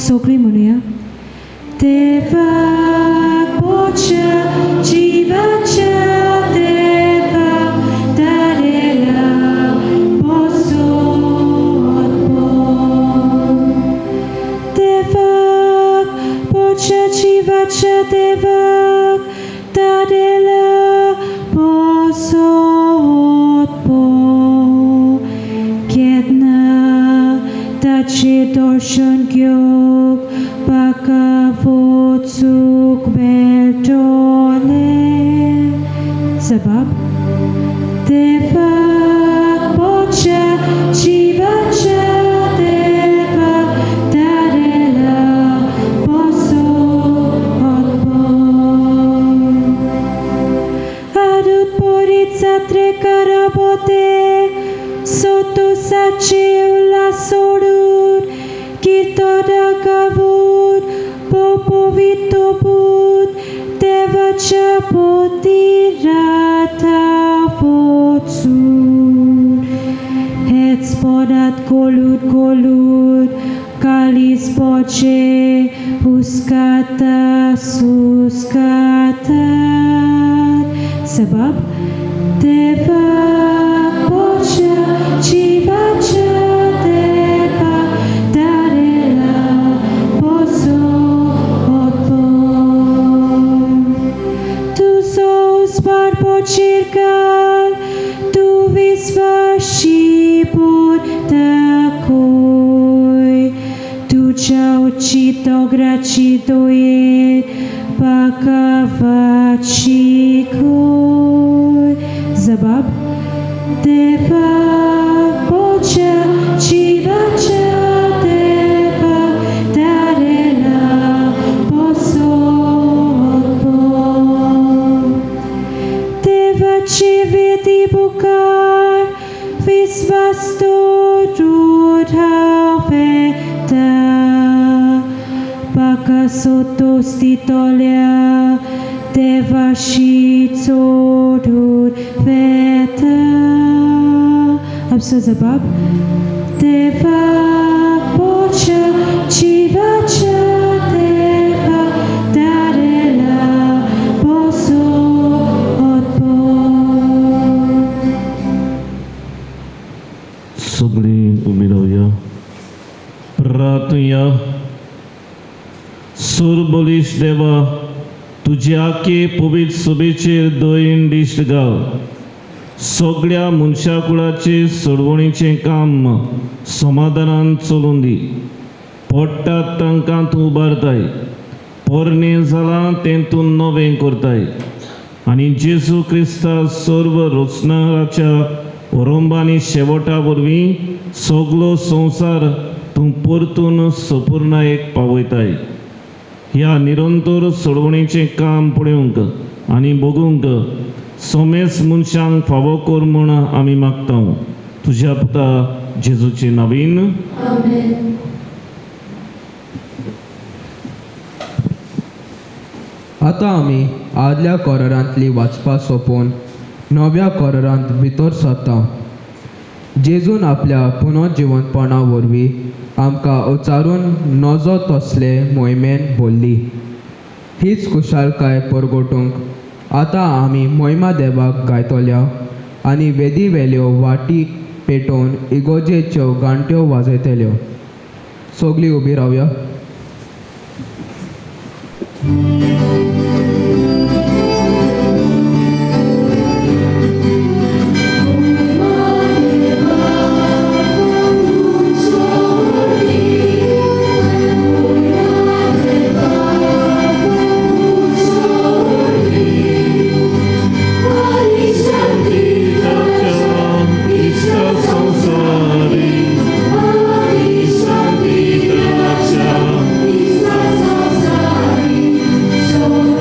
सगळीं म्हणुया देवाक पोच्या जिवाच्या देवाक दारेला बसोत देवाक पोच्या जिवाच्या देवाक दारेला बसोत केन्ना ताचें दर्शन घेवंक म्हाका वचूंक मेळटलें जबाब देवाक पोच्या जिवाच्या देवाक दारेला बसोत आरूत पोरी जात्रेकारा बोते सोतोसाचे उल्हास सोडून कीर्तनां गावून पवित्रभूत देवाच्या मंदिरांता वचून हेच पोरात कोलून काळीज पोचे हुस्काता सुस्कातात जबाब देवाक पोच्या जिवाच्या देवाक दारेला बसोत तुजो उस्वार पोचेर घाल तूं विस्वाशी पूण दाखय तुजे Pociał ci to gracituje, pakawaci kuj. Zabab. Deva pocia ci vacia deva darela posopo. Deva ci vedi bukar visvasto rudhaveta pakasoto stitolia deva shitsodud veta. अब से जवाब देवा पोचा चिवाचा देवा दारेला पोसो otpo. सगळी उभी राहूया, प्रार्थूया. सूर बोलीश देवा, तुझ्या आखे पवित्र सभेचेर दोन दिश्ट घाल. सगळ्या मनशा कुळाचे सोडवणीचें काम समाधानान चलून दी. पडटात तांकां तूं उबारताय, पोरणे जालां तें तूं नवें करताय. आनी जेजू क्रिस्ता सर्व रचणाराच्या वरंबांनी शेवटा वरवीं सगळो संवसार तूं परतून संपूर्णायेक पावयताय. ह्या निरंतर सोडवणीचें काम पळोवंक आनी बगूंक सोमेस मनशांक फावो कर म्हूण आमी मागता. तुज्या पुता जेजूचे नांवीन. आतां आमी आदल्या कोरांतली वाचपा सोंपोवन नव्या कोरांत भितर सरता. जेजून आपल्या पुनर्जिवंतपणा वरवीं आमकां उचारून नजो तसले मोहिमेन भरली. हीच खुशालकाय परगटूंक आतां आमी मोहिमा देवाक गायतल्या आनी वेदी वेल्यो वाटी पेटोवन इगोजेच्यो गांट्यो वाजयतल्यो. सगळीं उबी रावया. So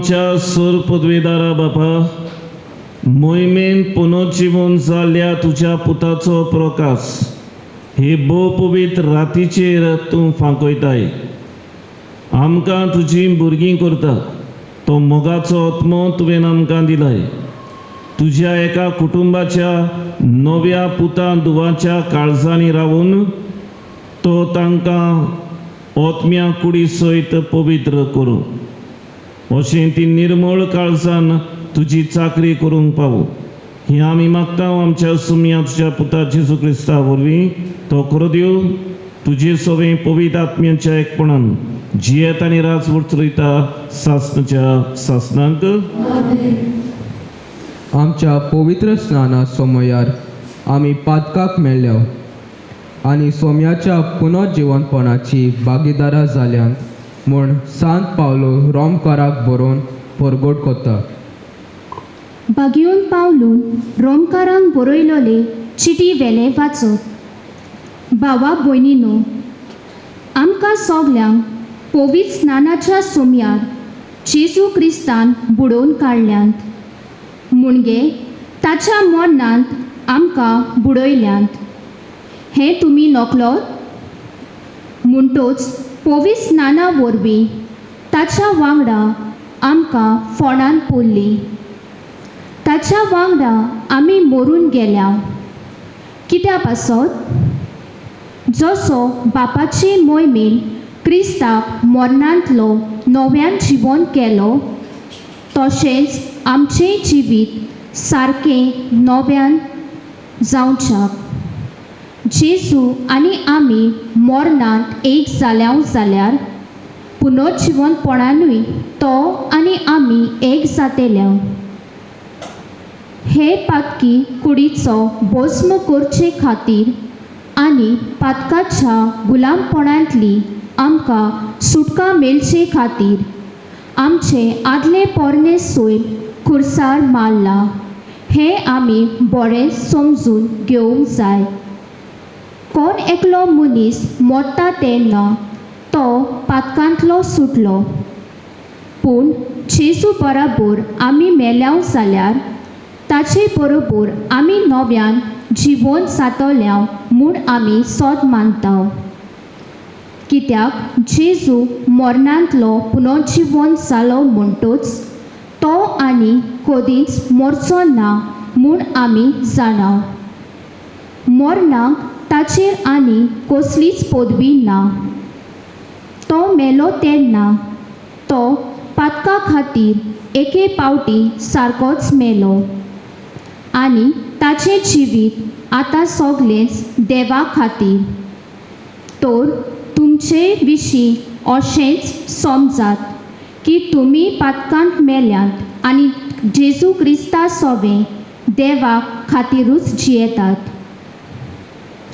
आमच्या सर पदवेदारा बापा, मोहिमेन पुनर्जीवन जाल्ल्या तुज्या पुताचो प्रकाश हे भोव पवित्र रातीचेर तूं फांकयताय. आमकां तुजी भुरगीं करता. तो मोगाचो आत्मो तुवें आमकां दिलाय. तुज्या एका कुटुंबाच्या नव्या पुता दुवाच्या काळजांनी रावून तो तांकां ओतम्या कुडी सयत पवित्र करूं. अशें ती निर्मळ काळजान तुजी चाकरी करूंक पावूं. ही आमी मागता आमच्या सुमया तुज्या पुता जेजू क्रिस्ता वरवीं. तो करो देव तुजे सवें पवित्र आत्म्याच्या एकपणान जियेत आनी राज वचयता सासणाच्या सासणांक. आमच्या पवित्र स्नाना सोमयार आमी पातकाक मेळ्ळ्या आनी सोम्याच्या पुनर्जिवनपणाची भागीदारां जाल्यांत म्हूण सांत पावलो रोमकाराक बरोवन परगोट कोता. बागेवन पावलून रोमकारांक बरयलोले चिटी वेले वाचत. भावा भयणीनो, आमकां सगल्यांक पवित्र स्नानाच्या सोमयार जेजू क्रिस्तान बुडोवन काडल्यांत. मुणगे ताच्या मरणांत आमकां बुडयल्यांत. हें तुमी नकलोत? म्हणटोच पवित्र स्नाना वरवीं ताच्या वांगडा आमकां फोंडान पडली. ताच्या वांगडा आमी मरून गेल्या. कित्याक पासत? जसो बापाचे मोहिमेन क्रिस्ताक मरणांतलो नव्यान जिवन केलो, तशेंच आमचें जिवीत सारकें नव्यान जावच्याक. जेजू आनी आमी मरणांत एक जाल्या जाल्यार पुनर्जिवनपणानूय तो आनी आमी एक जातेल्या. हे पातकी कुडीचो भस्म करचे खातीर आनी पातकाच्या गुलामपणांतली आमकां सुटका मेळचे खातीर आमचे आदले पोरणे सोयल खुर्सार मारला. हें आमी बरें समजून घेवंक जाय. कोण एकलो मनीस मरता तेन्ना तो पातकांतलो सुटलो, पूण जेजू बराबर आमी मेल्या जाल्यार ताचे बरोबर आमी नव्यान जिवन जातल्या म्हूण आमी सोद मानता. कित्याक जेजू मरणांतलो पुनर्जिवन जालो म्हणटोच तो आनी कधीच मरचो ना म्हूण आमी जाणा. मरणाक ताचेर आनी कसलीच पदवी ना. तो मेलो तेन्ना तो पातका खातीर एके पावटी सारकोच मेलो आनी ताचें जिवीत आतां सगळेंच देवा खातीर. तर तुमचे विशीं अशेंच समजात की तुमी पातकांत मेल्यांत आनी जेजू क्रिस्ता सोबें देवा खातीरूच जियेतात.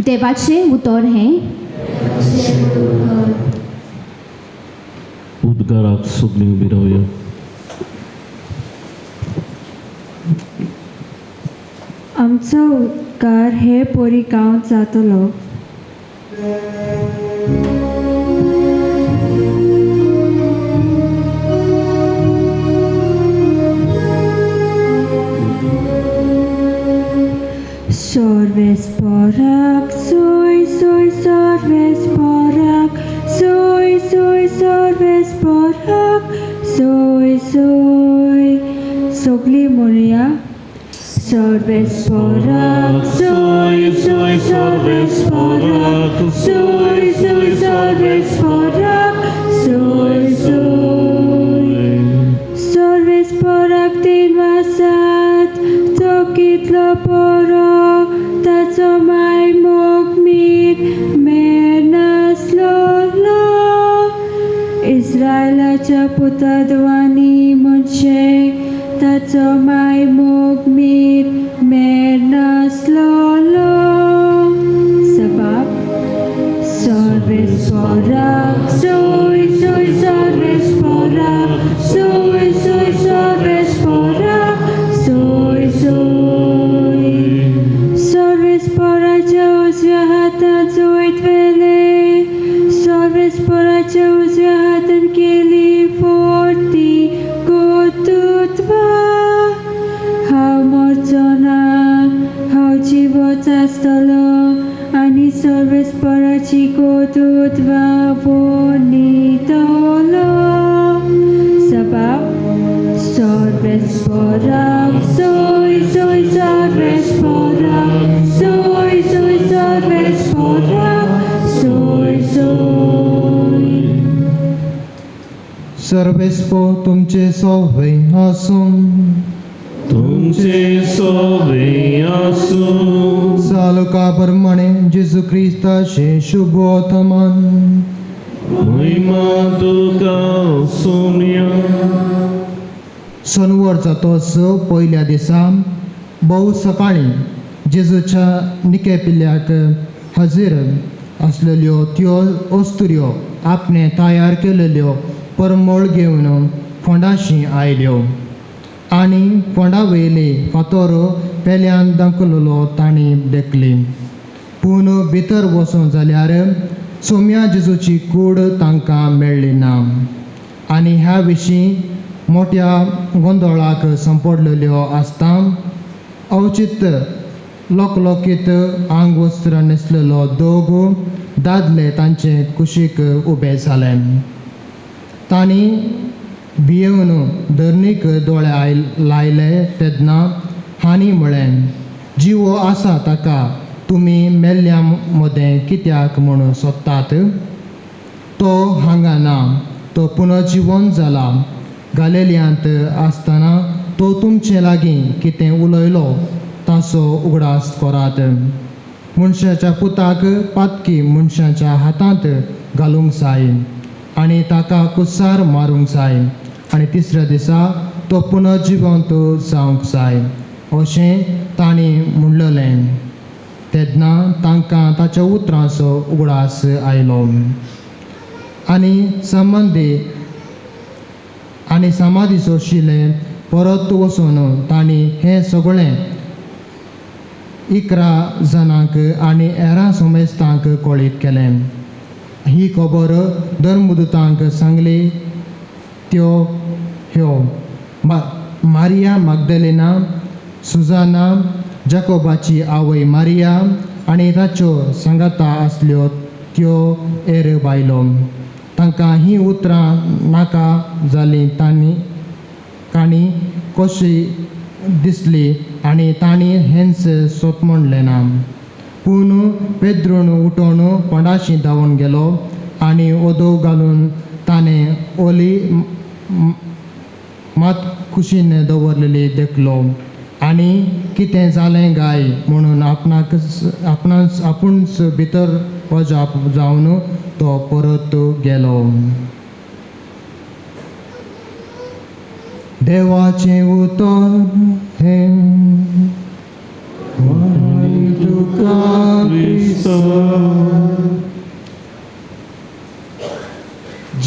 देवाचें उतर हें. उद्गाराक सगळीं उबी रावया. आमचो उद्गार हे पोरी गांवांत जातलो. Sorvesporak, soy, soy, sorvesporak, soy, soy, sorvesporak, soy, soy. Sogli Moria. Sorvesporak, soy, soy, sorvesporak, soy, soy, sorvesporak, soy, soy. Sorvesporak tin wasat, to kitlo poro. Taco mai mok mit menaslo Izraelaच्या पुतदवानी मुझे ताचो माय मोग मीत menaslo sebab sorvesporak soy soy sorvesporak soy soy sorvesporak soy soy sorvesporacia uzvia hatan zoit vele sorvesporacia uzvia hatan keli forti पावचोना हांव जिवोच आसतलो आनी सर्वेस्पराची कोतूत वावोनितलो सबाब सर्वेस्पराक सोय सोय सर्वेस्पराक सोय सोय सर्वेस्पराक सोय सोय सर्वेस्पो तुमचे सोवे आसूं तुमचे सोवे आसूं सालुका प्रमाणे जेजू क्रिस्ताचे शुभोतमान महिमा तुका सोम्या सोनवर जातोच पयल्या दिसा भोव सकाळीं जेजूच्या निके पिल्ल्याक हजीर आसलेल्यो त्यो अस्तुऱ्यो आपणे तयार केलेल्यो परमळ घेवन फोंडाशी आयल्यो आनी फोंडा वयली फातर पेल्यान दाखयलेलो तांणी देखली पूण भितर वचूं जाल्यार सोम्या जेजूची कूड तांकां मेळ्ळी ना आनी ह्या विशीं मोठ्या गोंदळाक सांपडलेल्यो आसता अवचित लोकलोकीत आंग वस्त्र न्हेसलेलो दोग दादले तांचे कुशीक उबे जाले तांणी भियेवन धरणीक दोळे लायले तेन्ना हांणी म्हळें जिवो आसा ताका तुमी मेल्ल्या मदें कित्याक म्हूण सोदतात तो हांगा ना तो पुनर्जिवन जाला गालियांत आसतना तो तुमचे लागीं कितें उलयलो ताचो उगडास करात मनशाच्या पुताक पातकी मनशाच्या हातांत घालूंक जाय आनी ताका कुसार मारूंक जाय आनी तिसऱ्या दिसा तो पुनर्जिवंत जावंक जाय अशें तांणी म्हणलेलें तेन्ना तांकां ताच्या उतरांचो उगडास आयलो आनी समाधी सोशिल्लें परत वचून तांणी हें सगळें 11 जाणांक आनी हेरां सोमेस्तांक कळीत केलें ही खबर धर्मदूतांक सांगली त्यो ह्यो मारिया मागदलेना सुजाना जाकोबाची आवय मारिया आनी ताच्यो सांगाता आसल्यो त्यो एर बायलो तांकां ही उतरां नाका जालीं तांणी कशी दिसली आनी तांणी हेंच सोत म्हणलें ना पूण पेद्रून उठोवन पोंडाशी धांवून गेलो आनी ओदो घालून ताणें ओली मात कुशीन दवरलेली देखलो आनी कितें जालें गाय म्हणून आपुणूच भितर वजाप जावन तो परत गेलो देवाचें उतर हें तुका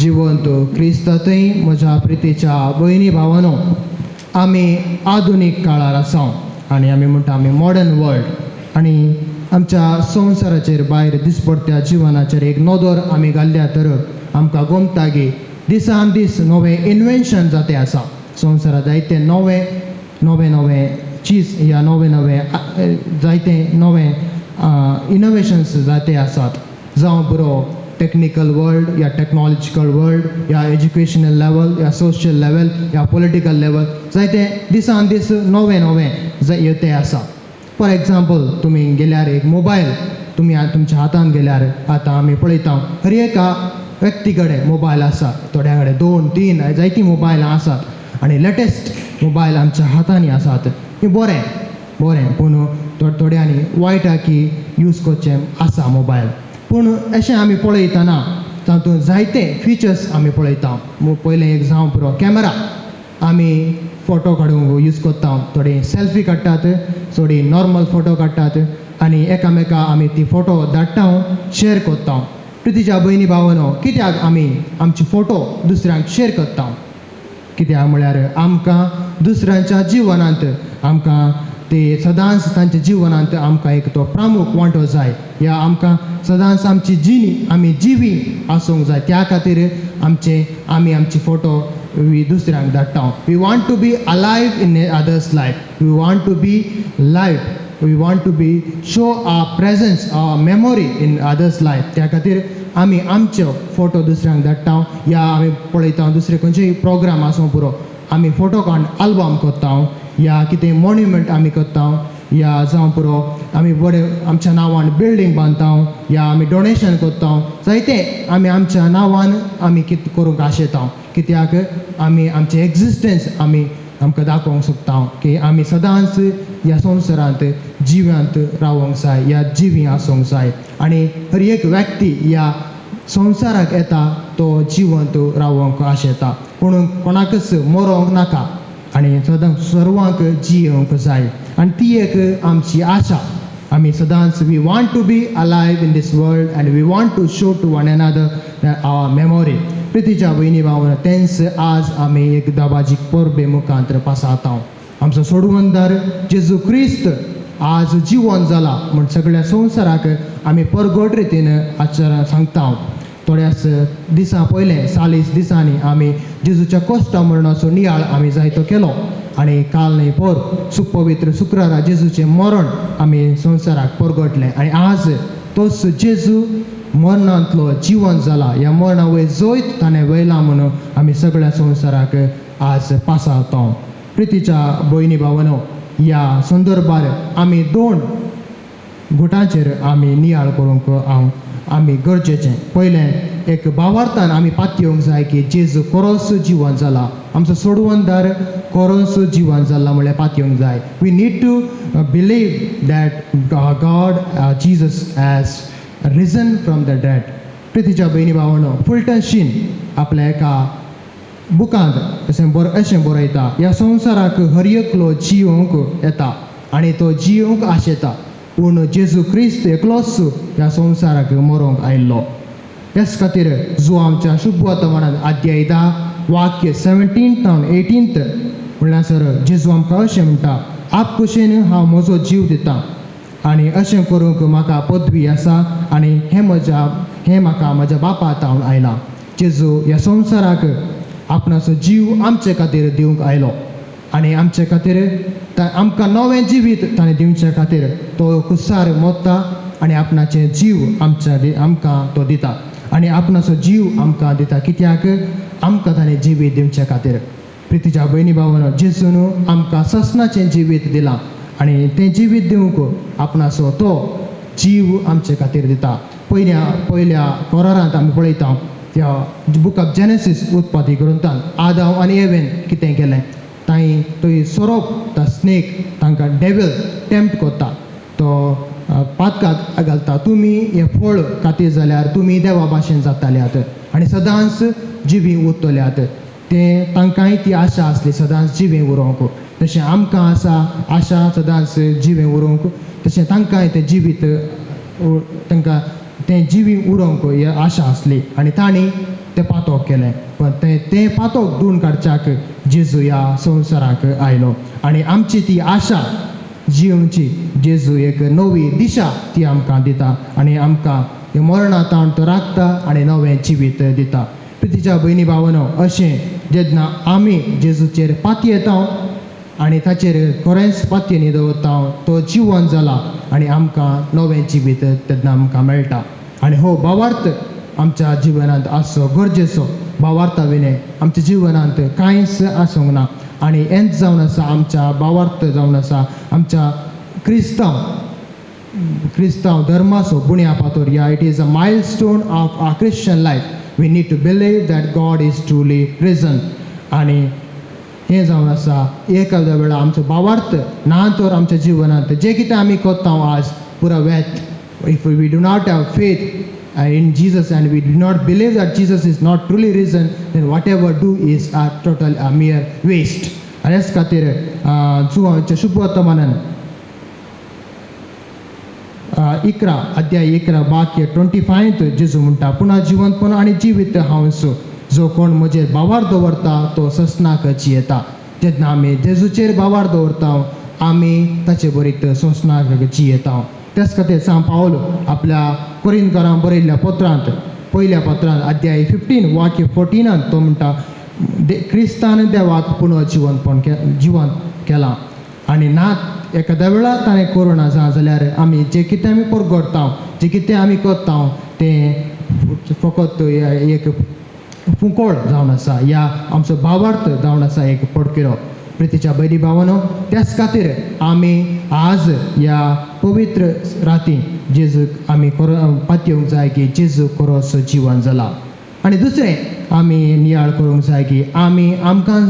जिवंत क्रिस्तांतय म्हज्या प्रितीच्या भयणी भावानो आमी आधुनीक काळार आसा आनी आमी म्हणटा आमी मॉडर्न वर्ल्ड आनी आमच्या संवसाराचेर भायर दिसपट्ट्या जिवनाचेर एक नदर आमी घाल्ल्या तर आमकां गमता की दिसान दीस नवे इन्वेन्शन जाते आसा संवसारांत जायते नवे चीज या नवे जायते नवे इनोवेशन्स जाते आसात जावं बरो टेक्निकल वर्ल्ड या टेक्नॉलॉजिकल वर्ल्ड या एज्युकेशनल लेवल या सोशल लेवल या पॉलिटिकल लेवल जायते दिसान दीस नवे येते आसा फॉर एग्जाम्पल तुमी गेल्यार एक मोबायल तुमी तुमच्या हातान गेल्यार आतां आमी पळयता हर एका व्यक्ती कडेन मोबायल आसा थोड्या कडेन 2-3 जायतीं मोबायलां आसात आनी लेटेस्ट मोबायल आमच्या हातांनी आसात हें बरें पूण थोड्यांनी वायटाकी यूज करचें आसा मोबायल पूण अशें आमी पळयतना तातूंत जायते फिचर्स आमी पळयता पयलें एक जावं पुरो कॅमेरा आमी फोटो काडूंक यूज करता थोडी सेल्फी काडटात थोडी नॉर्मल फोटो काडटात आनी एकामेका आमी ती फोटो धाडटा शेअर करता प्रितीच्या भयणी भावानो कित्याक आमी आमचे फोटो दुसऱ्यांक शेअर करता कित्याक म्हळ्यार आमकां दुसऱ्यांच्या जिवनांत आमकां ते सदांच तांच्या जिवनांत आमकां एक तो प्रामुख वांटो जाय या आमकां सदांच आमची आमी जिवी आसूंक जाय त्या खातीर आमी आमचे फोटो वी दुसऱ्यांक धाडटा we want to be alive in others life we want to be live we want to be show a presence a memory in others life त्या खातीर आमी आमचे फोटो दुसऱ्यांक धाडटा या आमी पळयता दुसरे खंयचेय प्रोग्राम आसूं पुरो आमी फोटो काडून आल्बम करता या कितें मॉन्युमेंट आमी करता या जावं पुरो आमी बरे आमच्या नांवान बिल्डींग बांदता या आमी डोनेशन करता जायते आमी आमच्या नांवान आमी कितें करूंक आशेता कित्याक आमी आमचें एग्जिस्टन्स आमी आमकां दाखोवंक सोदता की आमी सदांच ह्या संवसारांत जिव्यांत रावूंक जाय या जिवी आसूंक जाय आनी हर एक व्यक्ती ह्या संवसाराक येता तो जिवंत रावूंक आशेता पूण कोणाकच मरोंक नाका आनी सदां सर्वांक जियोंक जाय आनी ती एक आमची आशा आमी सदांच we want to be alive in this world and we want to show to one another our memory प्रितीच्या भयणी भावान तेंच आज आमी एक दाबाजीक परबे मुखांतर पासाता आमचो सोडवंदार जेजू क्रिस्त आज जिवंत जाला म्हण सगळ्या संवसाराक आमी परगट रितीन आचरण सांगता थोड्याच दिसां पयलें 40 दिसांनी आमी जेजूच्या कोश्टा मरणाचो नियाळ आमी जायतो केलो आनी काल न्ही पर पवित्र शुक्रारा जेजूचें मरण आमी संवसाराक परगटलें आनी आज तोच जेजू मरणांतलो जिवंत जाला ह्या मरणा वयर जैत ताणें वयला म्हणून आमी सगळ्या संवसाराक आज पासावता प्रितीच्या भयणी भावानो ह्या संदर्भार आमी 2 गुटांचेर आमी नियाळ करूंक आमी गरजेचें पयलें एक भावार्थान आमी पातयेवंक जाय की जेजू खरोच जिवंत जाला आमचो सोडवंदार खरोच जिवंत जाला म्हळ्यार पातयेवंक जाय we need to believe that God Jesus has risen from the dead प्रितीच्या भयणी भावानो फुलटन शीन आपल्या एका बुकांत अशें बरयता ह्या संवसाराक हर एकलो जियोंक येता आनी तो जियोंक आशेता पूण जेजू क्रिस्त एकलोच ह्या संवसाराक मरोंक आयिल्लो ह्याच खातीर जो आमच्या शुभ वर्तमानांत अध्याय 10 वाक्य 17 to 18 म्हणल्यार सर जेजू आमकां अशें म्हणटा आप कुशीन हांव म्हजो जीव दितां आनी अशें करूंक म्हाका पदवी आसा आनी हें म्हाका म्हज्या बापा तावन आयलां जेजू ह्या संवसाराक आपणाचो जीव आमचे खातीर दिवंक आयलो आनी आमचे खातीर आमकां नवें जिवीत ताणें दिवचे खातीर तो खुसार मोडटा आनी आपणाचे जीव आमकां तो दिता आनी आपणाचो जीव आमकां दिता कित्याक आमकां ताणें जिवीत दिवचे खातीर प्रितीच्या भयणी भावानो जेजून आमकां ससनाचें जिवीत दिलां आनी तें जिवीत दिवंक आपणाचो तो जीव आमचे खातीर दिता पयल्या कोरारांत आमी पळयता त्या बूक ऑफ जेनेसीस उत्पत्ती ग्रंथांत आदाम आनी एवेन कितें केलें थंय सोरोप द स्नेक तांकां डेविल टेम्प्ट करता तो पातकाक घालता तुमी हें फळ खातीर जाल्यार तुमी देवा भाशेन जाताल्यात आनी सदांच जिवी उरतल्यात तें तांकांय ती आशा आसली सदांच जिवें उरोवंक तशें आमकां आसा आशा सदांच जिवें उरोवंक तशें तांकांय तें जिवीत तांकां तें जिवी उरोवंक ही आशा आसली आनी तांणी तें पातोक केलें पण तें पातोक धुवन काडच्याक जेजू ह्या संवसाराक आयलो आनी आमची ती आशा जिवची जेजू एक नवी दिशा ती आमकां दिता आनी आमकां हे मरणा ताण तो राखता आनी नवें जिवीत दिता प्रितीच्या भयणी भावानो अशें जेन्ना आमी जेजूचेर पातयेता आनी ताचेर खरेंच पातयेनी दवरता तो जिवंत जाला आनी आमकां नवें जिवीत तेन्ना आमकां मेळटा आनी हो भावार्थ आमच्या जिवनांत आसचो गरजेचो भावार्था विने आमच्या जिवनांत कांयच आसूंक ना आनी हेंच जावन आसा आमच्या भावार्थ जावन आसा आमच्या क्रिस्तांव धर्माचो बुन्या फातर या it is a milestone of our Christian life we need to believe that God is truly risen आनी हें जावन आसा एखाद्या वेळा आमचो भावार्थ ना तर आमच्या जिवनांत जें कितें आमी करता आज पुरो व्यर्थ if we do not have faith in Jesus and we do not believe that Jesus is not truly risen, then whatever do is a total a mere waste. आनी हेच खातीर जुवांच्या शुभ वर्तमानान 11 अध्याय 11 वाक्य 25 जेजू म्हणटा पुन्हा जिवंतपण आनी जिवीत हांवसो जो कोण म्हजेर भावार दवरता तो ससनाक जियेता जेन्ना आमी जेजूचेर भावार दवरता आमी ताचे बरीत ससनाक जियेता त्याच खातीर सांग पावलो आपल्या कोरिंथकारांक बरयल्ल्या पत्रांत पयल्या पत्रांत अध्याय 15 वाक्य 14 तो म्हणटा क्रिस्तान देवाक पुनर्जीवनपण जिवंत केलां आनी नात एखाद्या वेळार ताणें करूं जाल्यार आमी जें कितें आमी परगडटा जें कितें आमी करता तें फकत एक फुकोळ जावन आसा या आमचो भावार्थ जावन आसा एक पडकिरो प्रितीच्या भयणी भावानो त्याच खातीर आमी आज ह्या पवित्र राती जेजूक आमी पातयेवंक जाय की जेजू खरोच जिवन जाला आनी दुसरें आमी नियाळ करूंक जाय की आमी आमकां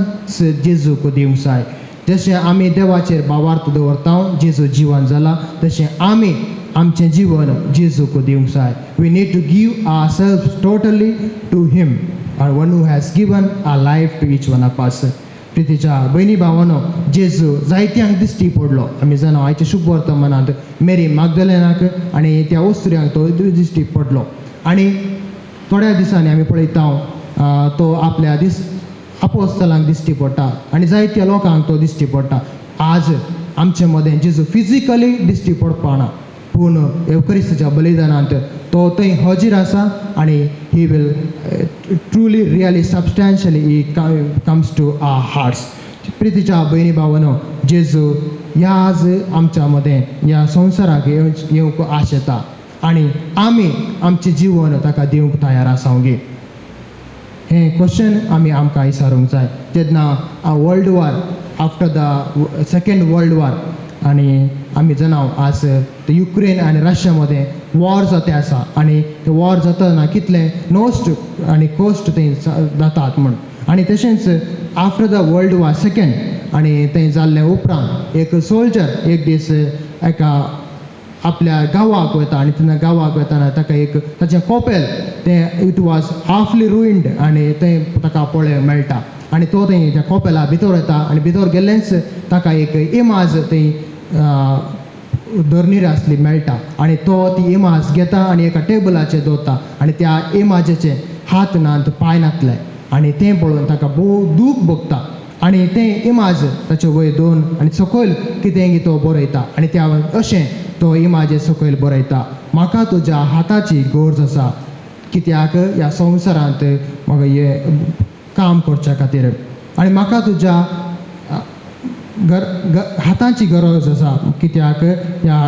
जेजूक दिवंक जाय जशें आमी देवाचेर भावार्थ दवरता जेजू जिवन जाला तशें आमी आमचें जीवन जेजूक दिवंक जाय we need to give our self totally to him और one who has given our life to each one of us प्रितीच्या भयणी भावानो जेजू जायत्यांक दिश्टी पडलो आमी जाणा आयच्या शुभ वर्तमानांत मेरी मागदलेनाक आनी त्या ओस्त्र्यांक तो दिश्टी पडलो आनी थोड्या दिसांनी आमी पळयता तो आपल्या आपोस्तलांक दिश्टी पडटा आनी जायत्या लोकांक तो दिश्टी पडटा आज आमचे मदें जेजू फिजिकली दिश्टी पडपाना पूण एवकरिस्ताच्या बलिदानांत तो थंय हजीर आसा आनी he will truly really substantially he comes to our hearts प्रितीच्या भयणी भावानो जेजू ह्या आज आमच्या मदें ह्या संवसाराक येवंक आशेता आनी आमी आमचें जीवन ताका दिवंक तयार आसांव गे हें क्वेश्चन आमी आमकां विचारूंक जाय जेन्ना world war after the second world war आनी आमी जाणा आज युक्रेन आनी रशिया मदें वॉर जाता आसा आनी ते वॉर जातना कितले नोस्ट आनी कोस्ट थंय जातात म्हण आनी तशेंच after the world war second आनी थंय जाल्ले उपरांत एक सोल्जर एक दीस एका आपल्या गांवाक वता आनी तेन्ना गांवाक वताना ताका एक ताचें कोपेल तें इट वॉज हाफली रुइंड आनी थंय ताका पळय मेळटा आनी तो थंय त्या कोपेला भितर येता आनी भितर गेल्लेच ताका एक इमाज थंय धर्नीर आसली मेळटा आनी तो ती इमाज घेता आनी एका टेबलाचेर दवरता आनी त्या इमाजेचे हात नात पांय नातले आनी तें पळोवन ताका भोव दूख भोगता आनी तें इमाज ताचे वयर दोन आनी सकयल कितें तो बरयता आनी त्या अशें तो इमाजे सकयल बरयता म्हाका तुज्या हाताची गरज आसा कित्याक ह्या संवसारांत म्हाका हें काम करच्या खातीर आनी म्हाका तुज्या हातांची गरज आसा कित्याक ह्या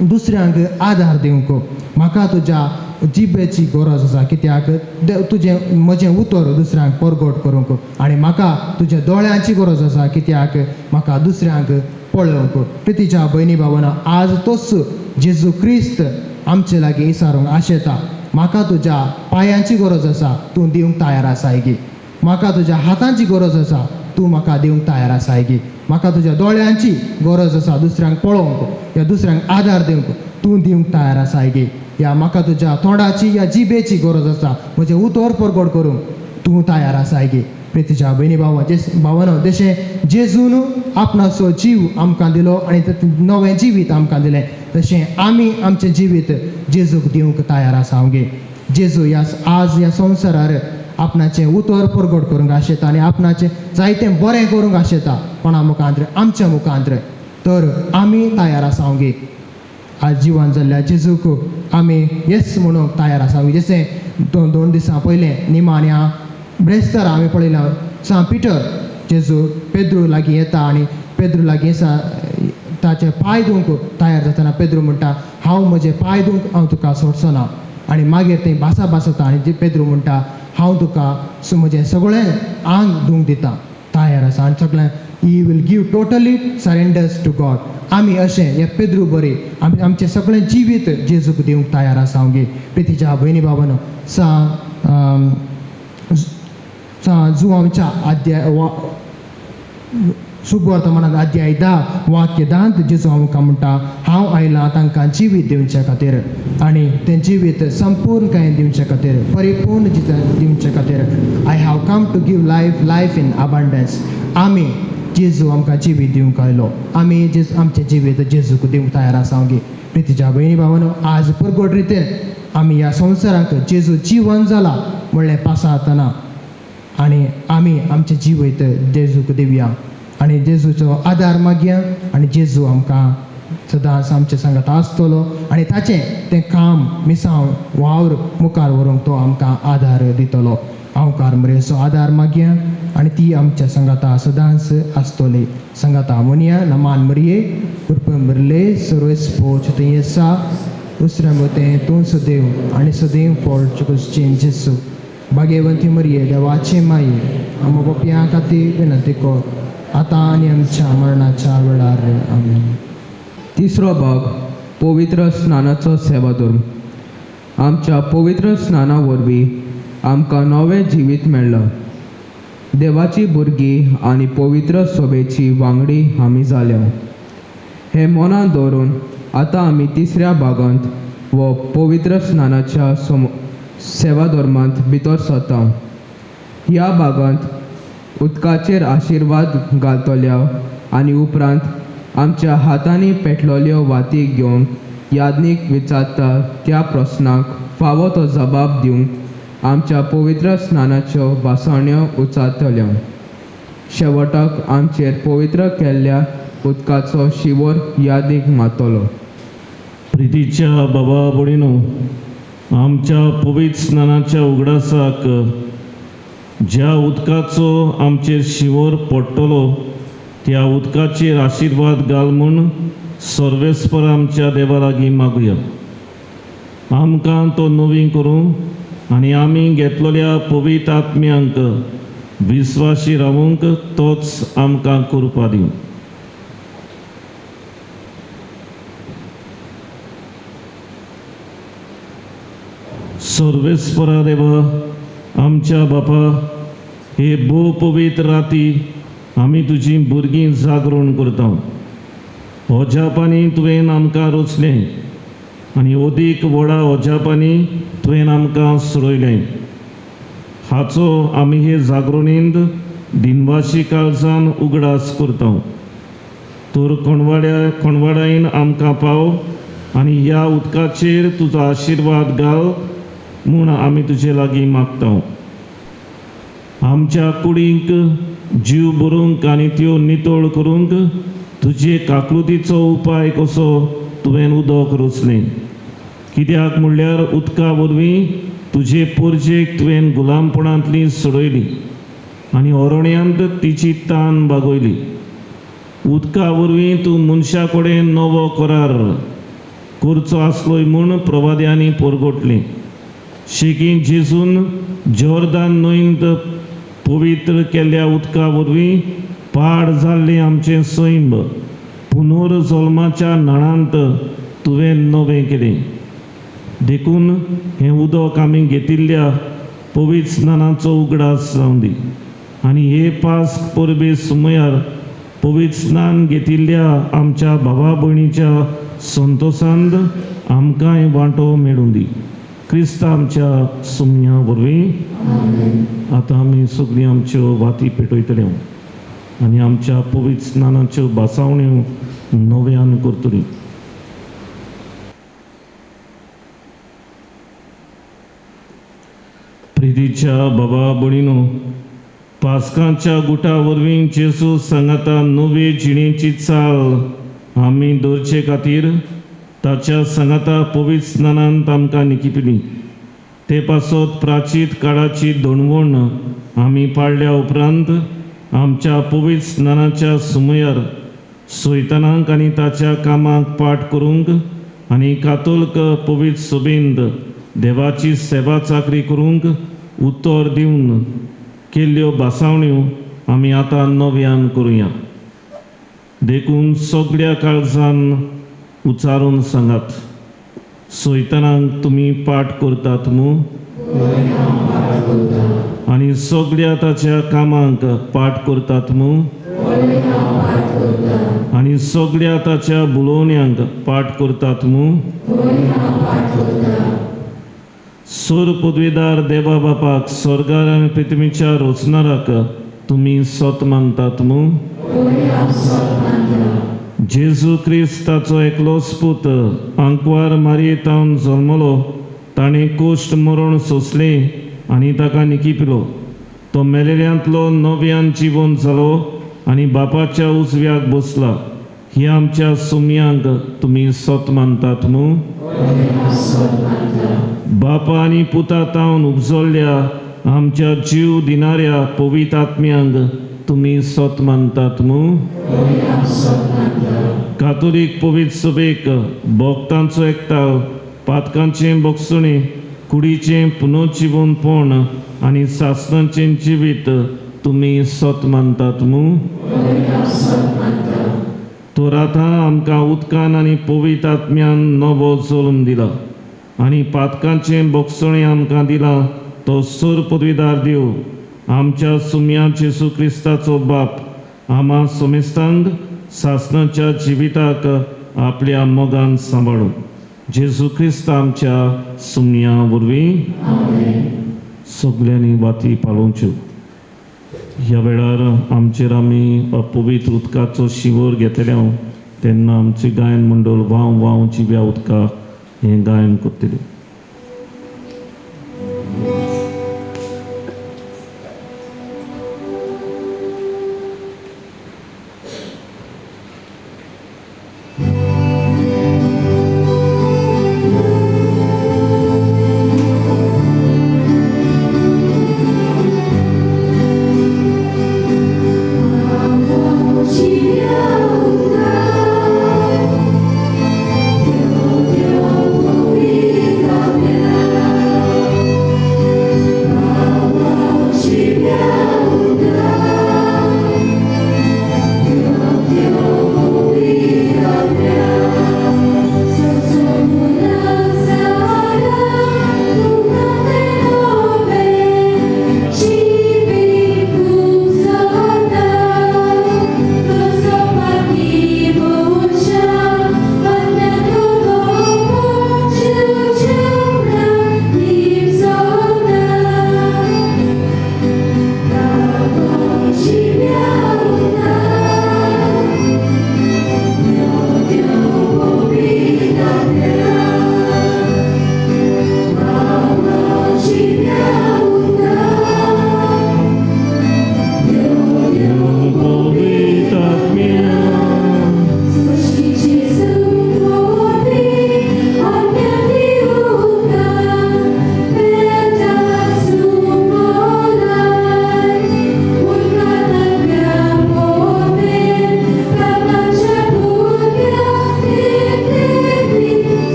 दुसऱ्यांक आदार दिवंक म्हाका तुज्या जिबेची गरज आसा कित्याक तुजें म्हजें उतर दुसऱ्यांक परगट करूंक आनी म्हाका तुज्या दोळ्यांची गरज आसा कित्याक म्हाका दुसऱ्यांक पळोवंक प्रितीच्या भयणी भावानो आज तोच जेजू क्रिस्त आमचे लागीं विचारूंक आशेता म्हाका तुज्या पांयांची गरज आसा तूं दिवंक तयार आसा गे म्हाका तुज्या हातांची गरज आसा तूं म्हाका दिवंक तयार आसा गे म्हाका तुज्या दोळ्यांची गरज आसा दुसऱ्यांक पळोवंक या दुसऱ्यांक आदार दिवंक तूं दिवंक तयार आसा गे या म्हाका तुज्या तोंडाची या जिबेची गरज आसा म्हजें उतर परगट करूंक तूं तयार आसा गे प्रितीच्या भयणी भावानो जशें जेजून आपणाचो जीव आमकां दिलो आनी नवें जिवीत आमकां दिलें तशें आमी आमचें जिवीत जेजूक दिवंक तयार आसा गे जेजू ह्या आज ह्या संवसारार आपणाचें उतर परगट करूंक आशेता आनी आपणाचें जायतें बरें करूंक आशेता कोणा मुखांत्र आमच्या मुखांत्र तर आमी तयार आसा गे आज जिवन जाल्ल्या जेजूक आमी येस म्हणूंक तयार आसा जशें दोन दिसां पयलें निमाण्या ब्रेस्तार आमी पळयलां सा पिटर जेजू पेद्रू लागीं येता आनी पेद्रू लागीं ताचे पांय धुवंक तयार जातना पेद्रू म्हणटा हांव म्हजे पांय धुवंक हांव तुका सोडचो ना आनी मागीर थंय भासा भासता आनी पेद्रू म्हणटा हांव तुका म्हजें सगळें आंग धुवंक दिता तयार आसा आनी सगळें he will give totally surrenders to God आमी अशें हे पेद्रू बरें आमी आमचें सगळें जिवीत जेजूक दिवंक तयार आसा गे प्रितीच्या भयणी भावानो जुवांच्या शुभ वर्तमानांत अध्याय 10 वाक्य 10 जेजू आमकां म्हणटा हांव आयलां तांकां जिवीत दिवचे खातीर आनी तें जिवीत संपूर्णकायेन दिवचे खातीर परिपूर्ण दिवचे खातीर I have come to give life in abundance आमी जेजू आमकां जिवीत दिवंक आयलो आमी आमचें जिवीत जेजूक दिवंक तयार आसा गे प्रितीच्या भयणी भावानो आज परगट रितीन आमी ह्या संवसाराक जेजू जिवन जाला म्हणलें पासातना आनी आमी आमचें जिवीत जेजूक दिवया आनी जेजूचो आदार मागया आनी जेजू आमकां सदांच आमच्या सांगात आसतलो आनी ताचें तें काम मिसांव वावर मुखार व्हरूंक तो आमकां आदार दितलो हांव कारमरेचो आदार मागया आनी ती आमच्या संगाता सदांच आसतली. संगाता मोनिया नमान मरिये उर्प मरले सर्वेस पोच ते येसा दुसऱ्या मते तूं सदैव आनी सदैव फोड चुकूचें जेसू भाग्यवंती मरिये देवाचे माये आमो पप्यां खातीर विनंती कर आतां आनी आमच्या मरणाच्या वेळार आमेन. तिसरो भाग पवित्र स्नानाचो सेवा धर्म. आमच्या पवित्र स्नाना वरवीं आमकां नवें जिवीत मेळ्ळां. देवाची भुरगीं आनी पवित्र सोबेची वांगडी आमी जाल्या. हे मनांत दवरून आतां आमी तिसऱ्या भागांत व पवित्र स्नानाच्या सेवा धर्मांत भितर सरता. ह्या भागांत उदकाचेर आशिर्वाद घालतल्या आनी उपरांत आमच्या हातांनी पेटलोल्यो वाती घेवन याज्ञीक विचारता त्या प्रस्नाक फावो तो जबाब दिवंक आमच्या पवित्र स्नानाच्यो भासावण्यो उचारतल्यो. शेवटाक आमचेर पवित्र केल्ल्या उदकाचो शिवोर यादीक मारतलो. प्रितीच्या बाबा भयणीनो, आमच्या पवित्र स्नानाच्या उगडासाक ज्या उदकाचो आमचेर शिवोर पडटलो त्या उदकाचेर आशिर्वाद घाल म्हूण सर्वेस्पर आमच्या देवा लागीं मागुया. आमकां तो नवी करूं आनी आमी घेतलेल्या पवित्र आत्म्यांक विस्वासी रावूंक तोच आमकां कृपा दिवं. सर्वेस्परा देवा आमच्या बापा, हे भोव पवित्र राती आमी तुजी भुरगीं जागरण करता. ओजापांनी तुवें आमकां रचलें आनी ओदीक व्हडा ओजापांनी तुवें आमकां सोडयलें. हाचो आमी हे जागरणेंत दिनवाशी काळजान उगडास करता. तर कोणवाडायन आमकां पाव आनी ह्या उदकाचेर तुजो आशिर्वाद घाल म्हूण आमी तुजे लागीं मागता. आमच्या कुडींक जीव भरूंक आनी त्यो नितळ करूंक तुजे काकुळतीचो उपाय कसो तुवें उदक रचलें. कित्याक म्हणल्यार उदका वरवीं तुजे पोरजेक तुवें गुलामपणांतली सोडयली आनी अरण्यांत तिची तान बागयली. उदका वरवीं तूं मनशा कडेन नवो करार करचो आसलोय म्हूण प्रवाद्यांनी परगटलें. शेगीत जेजून जॉर्दान न्हंयेंत पवित्र केल्ल्या उदका वरवीं पाड जाल्लें आमचें सैम पुनर्जल्माच्या नळांत तुवें नवें केलें. देखून हें उदक आमी घेतिल्ल्या पवित्र स्नानाचो उगडास जावं दी आनी हे पास्क परबे सुमयार पवित्र स्नान घेतिल्ल्या आमच्या भावा भयणीच्या संतोशांत आमकांय वांटो मेळूं दी. क्रिस्त आमच्या सुमया वरवीं आतां आमी सगळीं आमच्यो वाती पेटयतल्यो आनी आमच्या पवित्र स्नानाच्यो भासावण्यो नव्यान करतलीं. प्रितीच्या बाबा भयणीनो, पास्कांच्या गुटा वरवीं जेजू सांगाता नवे जिणेची चाल आमी दवरचे खातीर ताच्या सांगाता पवित्र स्नानांत आमकां निकिपिली. ते पासत प्राचीत काळाची दणवण आमी पाळल्या उपरांत आमच्या पवित्र स्नानाच्या सुमयार सैतानाक आनी ताच्या कामाक पाट करूंक आनी कातोलीक पवित्र सभेंत देवाची सेवा चाकरी करूंक उतर दिवन केल्ल्यो भासावण्यो आमी आतां नव्यान करुया. देखून सगळ्या काळजान उचारून सांगात, सैतानाक तुमी पाट करतात मू आनी सगळ्या ताच्या कामांक पाट करतात मू आनी सगळ्या ताच्या बुलोवण्यांक पाट करतात मू. सोर पदवीदार देवा बापाक स्वर्गार आनी पृथ्वीच्या रचणाराक तुमी सत मानतात मू. जेजू क्रिस्त ताचो एकलोच पूत आंकवार मारयेतावन जल्मलो. ताणें कोश्ट मरण सोंसलें आनी ताका निकिपिलो. तो मेलेल्यांतलो नव्यान जिवन जालो आनी बापाच्या उजव्याक बसला. ही आमच्या सुमयांक तुमी सत मानतात मू. बापा आनी पुता तावन उपजल्ल्या आमच्या जीव दिणाऱ्या पवित्र आत्म्यांक तुम्ही सत मानतात मू कातोलीक पवित्र सभेक भक्तांचो एकठाव पातकांचें बगसणे कुडीचें पुनर्जीवनपण आनी सासणांचें जिवीत तुम्ही सत मानतात मू तो राता आमकां उदकान आनी पवित्र आत्म्यान नवो जल्म दिला आनी पातकांचें बगसणें आमकां दिलां तो सर पदवीदार देव आमच्या सुम्या जेसू क्रिस्ताचो बाप आम्हा समेस्तांक सासणाच्या जिविताक आपल्या मोगान सांबाळूं जेसू क्रिस्त आमच्या सुम्या वरवीं सगल्यांनी वाती पाळोवच्यो. ह्या वेळार आमचेर आमी अपवित्र उदकाचो शिवर घेतल्या तेन्ना आमचे गायन मंडळ वाव वाव जिव्या उदका हें गायन करतले.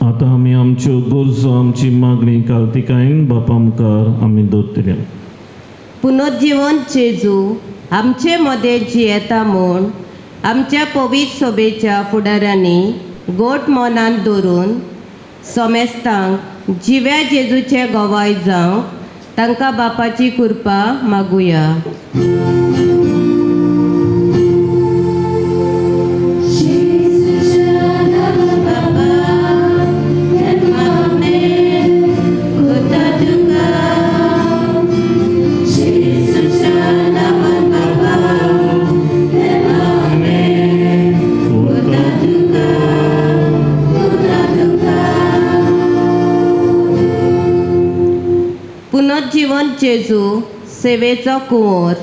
आता आमी आमच्यो गरजो आमची मागणी कार्तिकायन बापा मुखार आमी दवरतल्या. पुनर्जीवन जेजू आमचे मदें जियेता म्हूण आमच्या पवित्र सभेच्या फुडाऱ्यांनी गोट मनान दवरून समेस्तांक जिव्या जेजूचे गोवाय जावंक तांकां बापाची कृपा मागुया. पुनर्जीवन जेजू सेवेचो कुंवर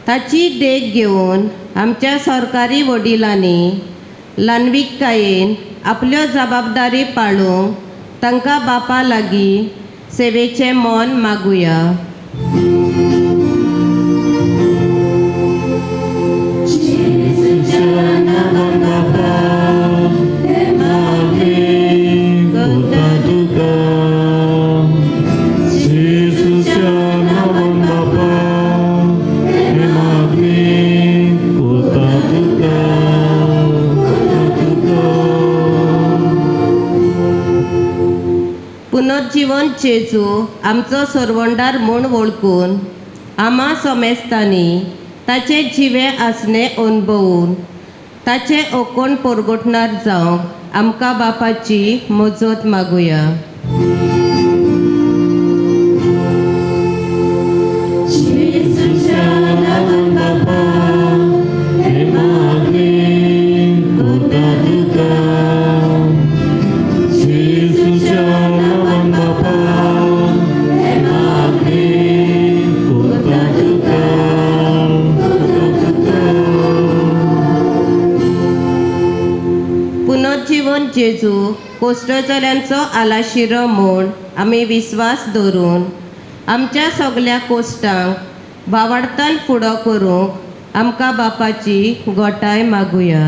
ताची देख घेवन आमच्या सरकारी वडिलांनी ल्हानविकायेन आपल्यो जबाबदारी पाळूंक तांकां बापा लागीं सेवेचें मोल मागुया. पुनर्जीवन जेजू आमचो सरवंडार म्हूण वळखून आम्हा समेस्तांनी ताचे जिवे आसणे अनुभवून ताचे ओकोण परगोटणार जावंक आमकां बापाची मजत मागुया. जेजूच्या पुनर्जीवन जेजू कोश्टजाल्यांचो आलाशिरो म्हूण आमी विस्वास दवरून आमच्या सगळ्या कोश्टांक भावार्थान फुडो करूंक आमकां बापाची गोठाय मागुया.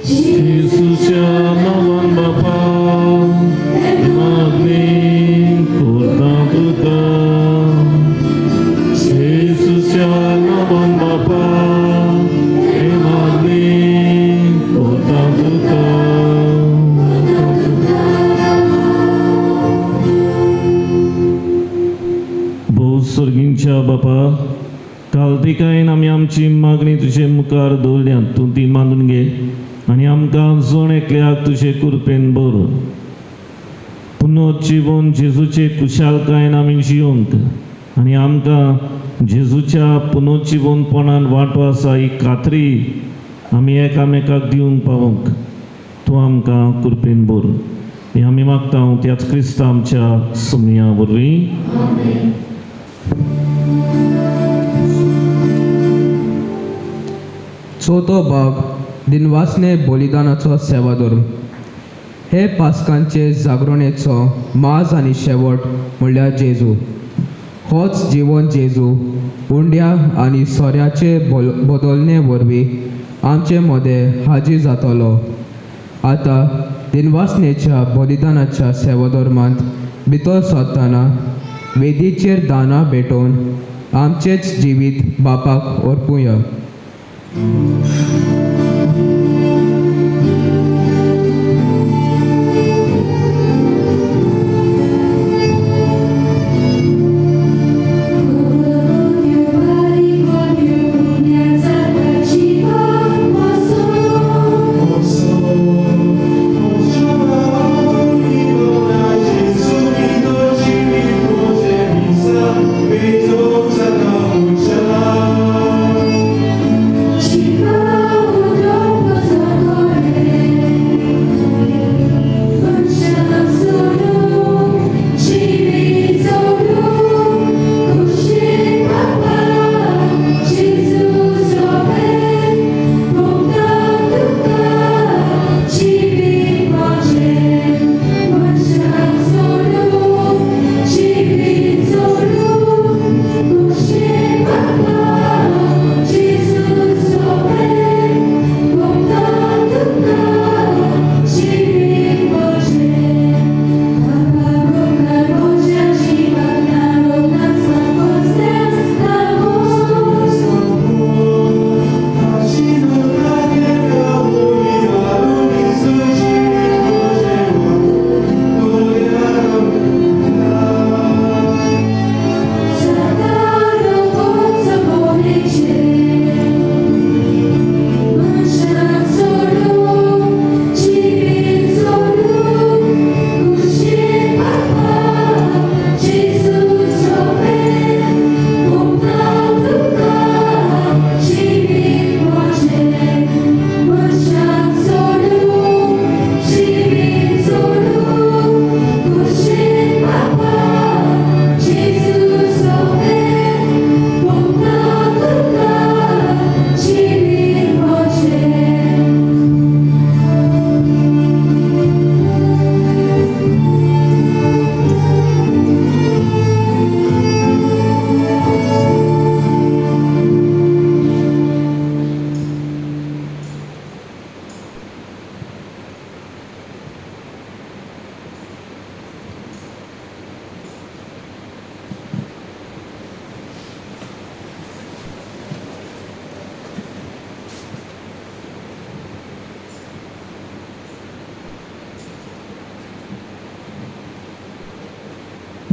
येशूच्या नांवान बापा मागणी करता तुका. येशूच्या नांवान बापा मागणी करता तुका. भोव सर्गींच्या बापा, कालतिकायेन आमी आमची मागणी तुजे मुखार दवरल्यात. तूं ती मानून घे आनी आमकां जण एकल्याक तुजे कृपेन भर. पुनर्जीवन जेजूचे कुशालकायेन आमी जियोंक आनी आमकां जेजूच्या पुनर्जीवनपणान वांटो आसा ही खात्री आमी एकामेकाक दिवंक पावोंक तूं आमकां कृपेन भर. हे आमी मागता त्याच क्रिस्ता आमच्या सुमया वरवीं. चवथो भाग दिनवासने बलिदानाचो सेवादोर. हे पास्कांचे जागरणेचो माज आनी शेवट म्हणल्यार जेजू. होच जिवन जेजू उंड्या आनी सोऱ्याचे बदलणे वरवीं आमचे मदें हाजीर जातलो. आतां दिनवासनेच्या बलिदानाच्या सेवाधर्मांत भितर सरतना वेदीचेर दानां भेटोवन आमचेच जिवीत बापाक अर्पुया.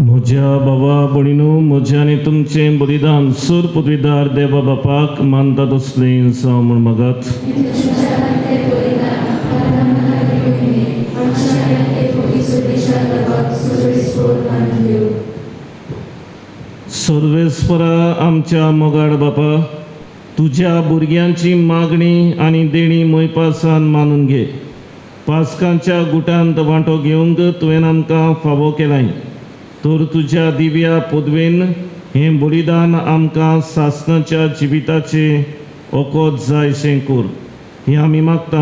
म्हज्या बाबा भणीनो, म्हजें आनी तुमचें बलिदान सूर पदवीदार देवा बापाक मानता तसलें जावं म्हूण मागात. सर्वेस्परा आमच्या मोगाड बापा, तुज्या भुरग्यांची मागणी आनी देणी मोयपासान मानून घे. पास्कांच्या गुटांत वांटो घेवंक तुवें आमकां फावो केलाय, तर तुज्या दिव्या पदवेन हें बलिदान आमकां सासणाच्या जिविताचे ओकोत जायशें कर. हें आमी मागता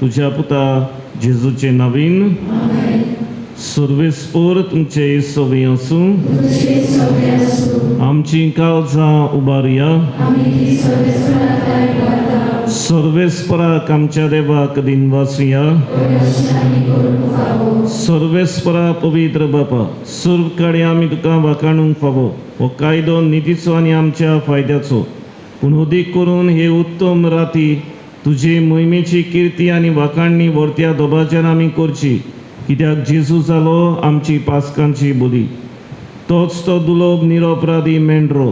तुज्या पुता जेजूचे नांवीन. सर्वेस्पोर तुमचे सवय आसूं. आमची काळजां उबारया. सर्वेस्पराक आमच्या देवाक दिनवासुया. सर्वेस्परा पवित्र बापा, सर्व कडेन आमी तुका वाखाणूंक फावो हो कायदो नितीचो आनी आमच्या फायद्याचो. पूण अदीक करून हे उत्तम राती तुजे मोहिमेची कीर्ती आनी वाखाणणी वर्त्या दोबाच्यान आमी करची, कित्याक जेजू जालो आमची पासकांची बली. तोच तो दुलोब निरपराधी मेंढरो,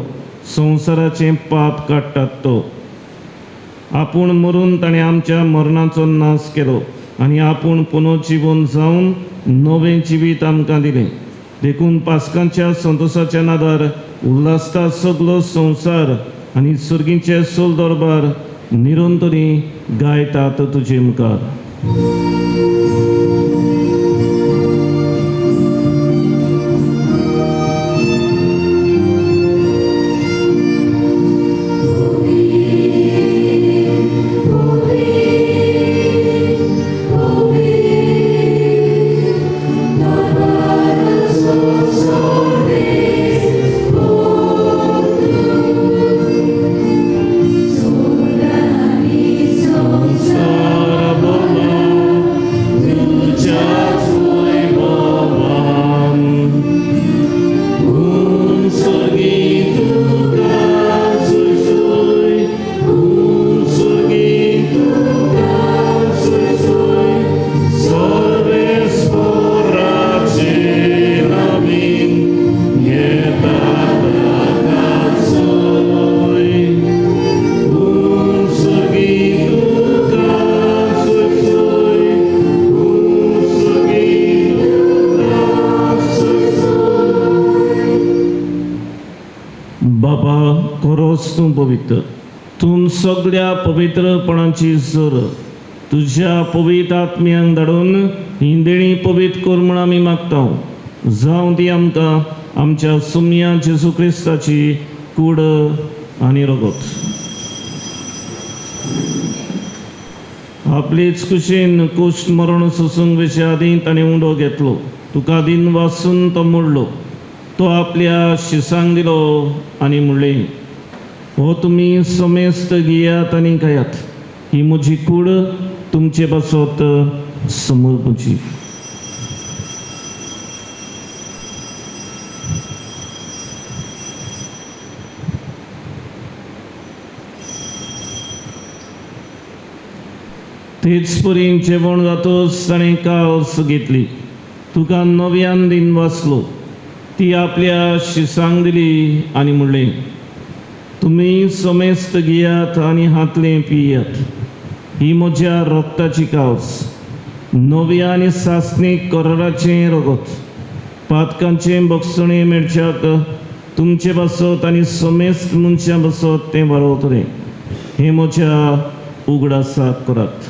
संवसाराचें पाप काडटात तो. आपूण मरून ताणें आमच्या मरणाचो नाश केलो आनी आपूण पुनर्जीवन जावन नवें जिवीत आमकां दिलें. देखून पासकांच्या संतोशाच्या नादार उल्हासता सगलो संवसार आनी सर्गीचे सोल दरबार निरंतरी गायतात तुजे मुखार. बाबा, खरोच तूं पवित्र. तूं सगळ्या पवित्रपणाची जर तुज्या पवित्र आत्म्यांक धाडून ही देणी पवित्र कर म्हूण आमी मागता. जावं ती आमकां आमच्या सुम्या जेजू क्रिस्ताची कूड आनी रगत. आपलीच कुशीन कुश्ट मरण सोसूंक वेचे आदीं ताणें उंडो घेतलो. तुका दिन वाचून तो मोडलो. तो आपल्या शिसांक दिलो आनी म्हणलें, हो तुमी समेस्त घेयात आनी खायात. ही म्हजी कूड तुमचे बसत समर्पूची. तेच परी जेवण जातच ताणें कास घेतली. तुका नव्यान दिन वाचलो. ती आपल्या शिसांक दिली आनी म्हणलें, तुमी समेस्त घेयात आनी हातलें पियात. ही म्हज्या रक्ताची कास, नव्या आनी सासणीक कराराचें रगत. पातकांचें भक्षणें मेळच्याक तुमचे बसत आनी समेस्त मनशां बसत तें वाडवतलें. हें म्हज्या उगडासाक करात.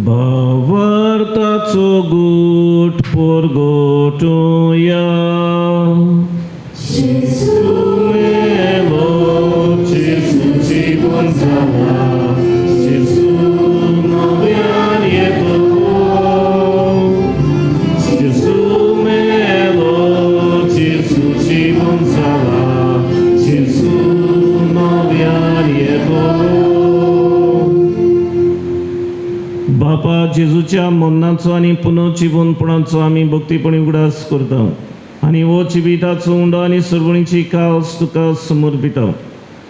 भावार्थाचो गूट परगटुया. मेलो जेजू जीवन जाला. जेजू नव्यान येतो. जेजू मेलो जेजू जीवन जाला. जेजू नव्यान येतो. बापा, जेजूच्या मरणाचो आनी पुनर्जीवनपणाचो आमी भक्तीपणी उगडास करता आनी हो जिविताचो उंडो आनी सरवणीची कास तुका समर्पिता.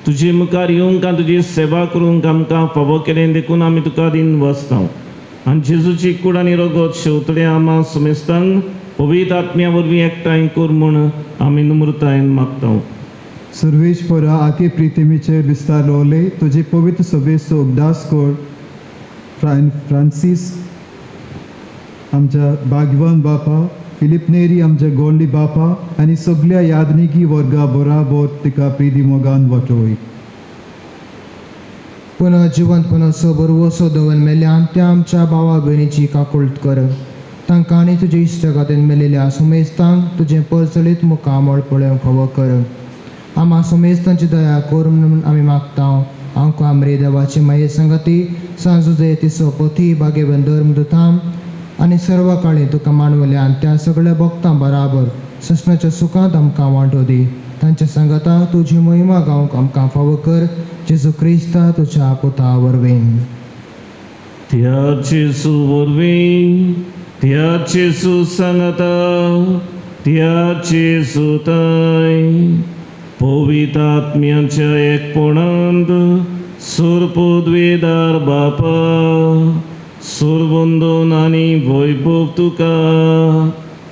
तुजे मुखार येवंक आनी तुजी सेवा करूंक आमकां फावो केलें देखून आमी तुका दिन वाचता. आनी जेजूची कूड आनी रगत शेवतले आम्हा समेस्तांक पवित्र आत्म्या वरवीं एकठांय कर म्हूण आमी नम्रतायेन मागता. सर्वेश्वरा, आखे प्रितिमेचे विस्तार रोवले तुजे पवित्र सभेचो उपदास कर. फ्रांसीस आमच्या भाग्यवान बापा फिलिप नेरी आमच्या गोडली बापा आनी सगळ्या यादनिकी वर्गा बराबर तिका प्रिदी मोगान वटोय. पुनः जिवंत पुनः सबरवसो दवन मेल्यान त्या आमच्या भावा भयणीची काकुळट कर. तांकां आनी तुजे इश्टगातेन मेलेल्या सुमेस्तांक तुजें परचलीत मुखामळ पळोवंक फावो कर. आम्हा सुमेस्तांची दया कर म्हणून आमी मागता. आमकां आमरे देवाची माये संगती सांजुजे तिसो पोथी बागेबंदर मुदताम आनी सर्व काळी तुका मानवल्यान त्या सगळ्या भक्तां बराबर ससनाच्या सुखांत आमकां वांटो दी. तांच्या संगताक तुजी महिमा गावंक आमकां फावो कर. जेजू क्रिस्ता तुज्या पुता वरवीं. त्याचे सुवरवीं त्याचे सुसंगता त्याचे सुताय पवित्र आत्म्याच्या एकपणांत सुरपदवेदार बापा सुरवंदन आनी वैभव तुका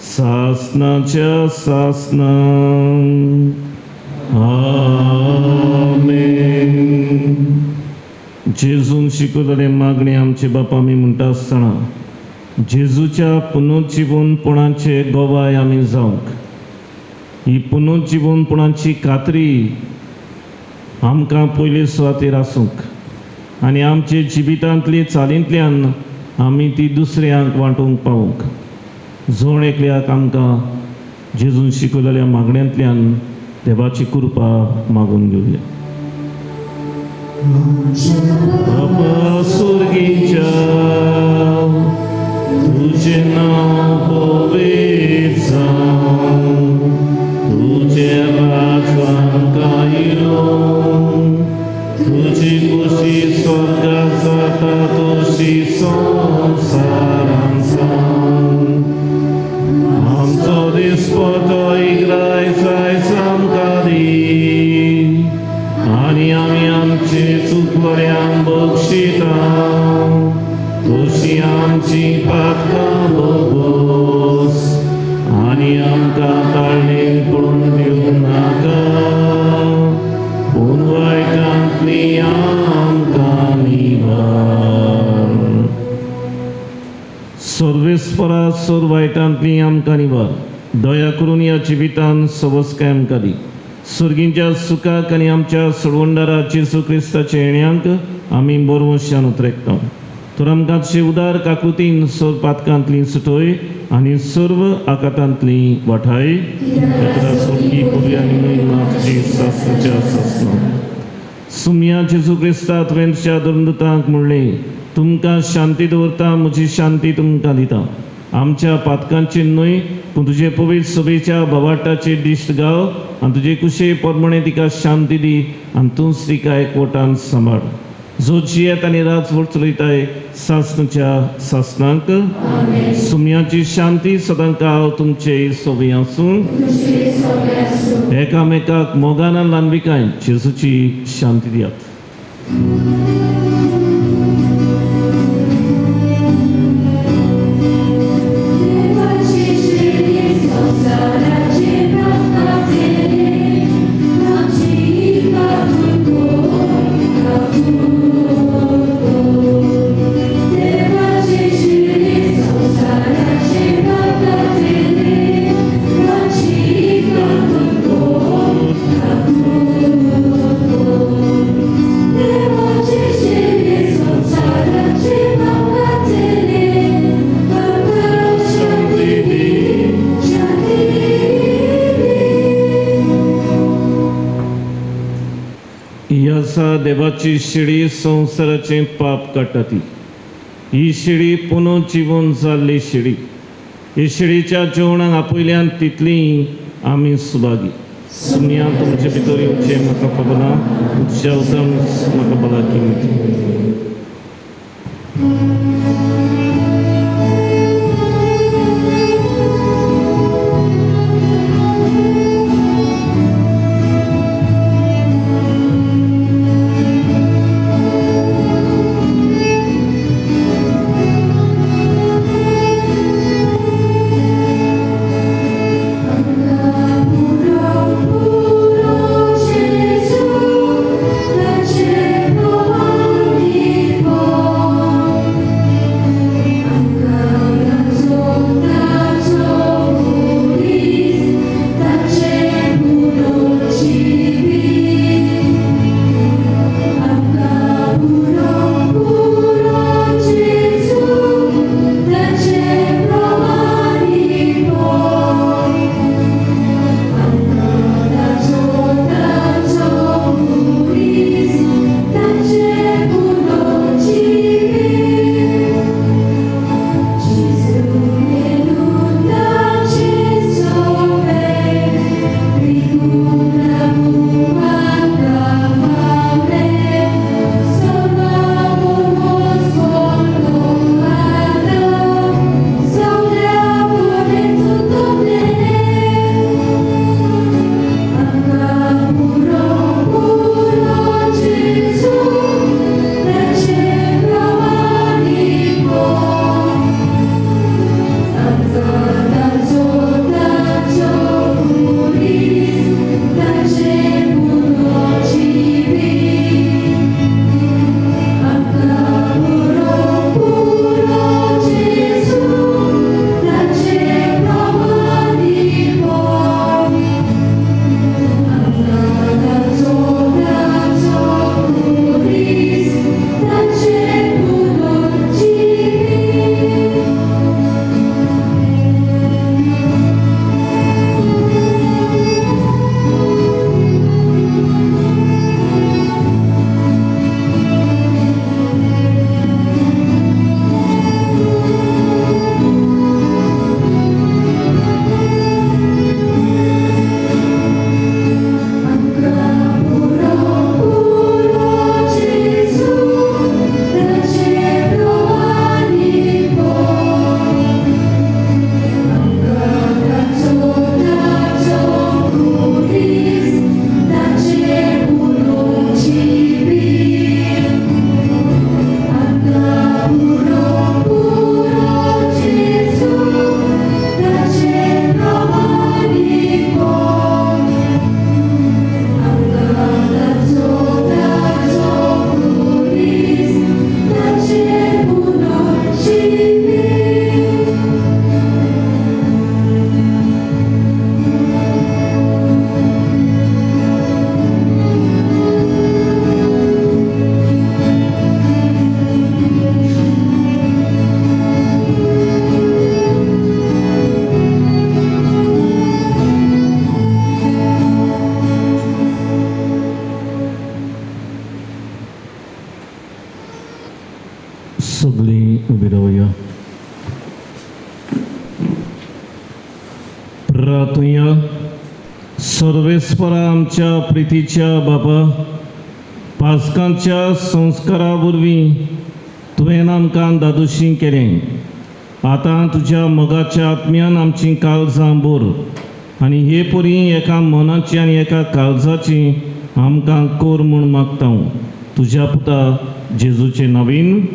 सासनाच्या सासनां. आमेन. जेजून शिकवलेले मागणे आमचे बापा आमी म्हणटा आसतना जेजूच्या पुनर्जीवनपणाचे गोवाय आमी जावंक ही पुनर्जीवनपणाची खात्री आमकां पयले सुवातेर आसूंक आनी आमचे जिवितांतली चालींतल्यान आमी ती दुसऱ्यांक वांटोवंक पावूंक जोण एकल्याक आमकां जेजून शिकवलेल्या मागण्यांतल्यान देवाची कृपा मागून घेवया. बापा सुर्गीच्या तुझे नाव पवित्र जावं तुझे राज्यांत येवं तुझी खुशी स्वर्गात जाता तशी संवसारांत जावं. आमचो दिसपतो इग्रायज आमकां दी आनी आमी आमचे चुकलोल्यांक बक्षिता तशी आमची पातकां बगोस आनी आमकां ताळणेन पडून दिवं नाका पूण वायटांतली आमकां निवार. सर्वेस्परा सोर वायटांतली आमकां निवार. दया करून ह्या जिवितांत सवस्काय आमकां दी. सुर्गींच्या सुखाक आनी आमच्या सोडवणदारा जेजू क्रिस्ताच्या येण्याक आमी बरोवशान उतरेकता. तर आमकां तुजे उदार काकुतीन सोर पातकांतली सुटोय आनी सर्व आकातांतली वाठाय. सोडकी पुरी आनी महिमा तुजी सासनाच्या सासना. सुम्या जेजू क्रिस्ता तुवें तुज्या धर्मदूतांक म्हणलें तुमकां शांती दवरता म्हजी शांती तुमकां दिता. आमच्या पातकांची न्हय पूण तुजे पवित्र सभेच्या भवाटाचे दिश्ट गाव आनी तुजे कुशे परमणे तिका शांती दी आनी तूंच तिका एकवटान सांबाळ. जो जियेत आनी राजवट चलयताय सासनाच्या सासनांक सुम्याची शांती सदांकाळ तुमचे सोबी आसूं. एकामेकाक मोगान आनी ल्हानविकाय जेजूची शांती दियात. देवाची शिडी संवसाराचे पाप काडटा ती. ही शिडी पुनर्जीवन जाल्ली शिडी. ही शिडीच्या जेवणाक आपयल्यान तितली आमी सुभागी. सुम्या तुमचे भितर येवचे म्हाका खबर ना. तुमच्या उदक म्हाका भलायकी मेळची. सगळीं उबी रावया. प्रार्थुया. सर्वेस्परा आमच्या प्रितीच्या बापा, पासकांच्या संस्कारा वरवीं तुवें आमकां दादोशी केलें. आतां तुज्या मोगाच्या आत्म्यान आमची काळजां भर आनी हे परी एका मनाची आनी एका काळजाची आमकां कोर म्हूण मागता. तुज्या पुता जेजूचे नांवीन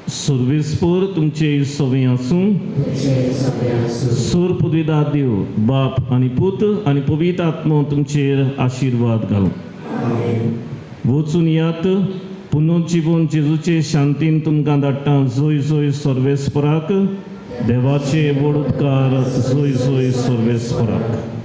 सर्वेस्पर तुमचे सवय आसूं. सोर पदवीदार देव बाप आनी पूत आनी पवित्र आत्मो तुमचेर आशिर्वाद घालूं. वचून यात. पुनर्जीवन जेजूचे शांतीन तुमकां धाडटा. जोय जोय सर्वेस्पराक. देवाचे व्हड उपकार. जोय जोय सर्वेस्पराक.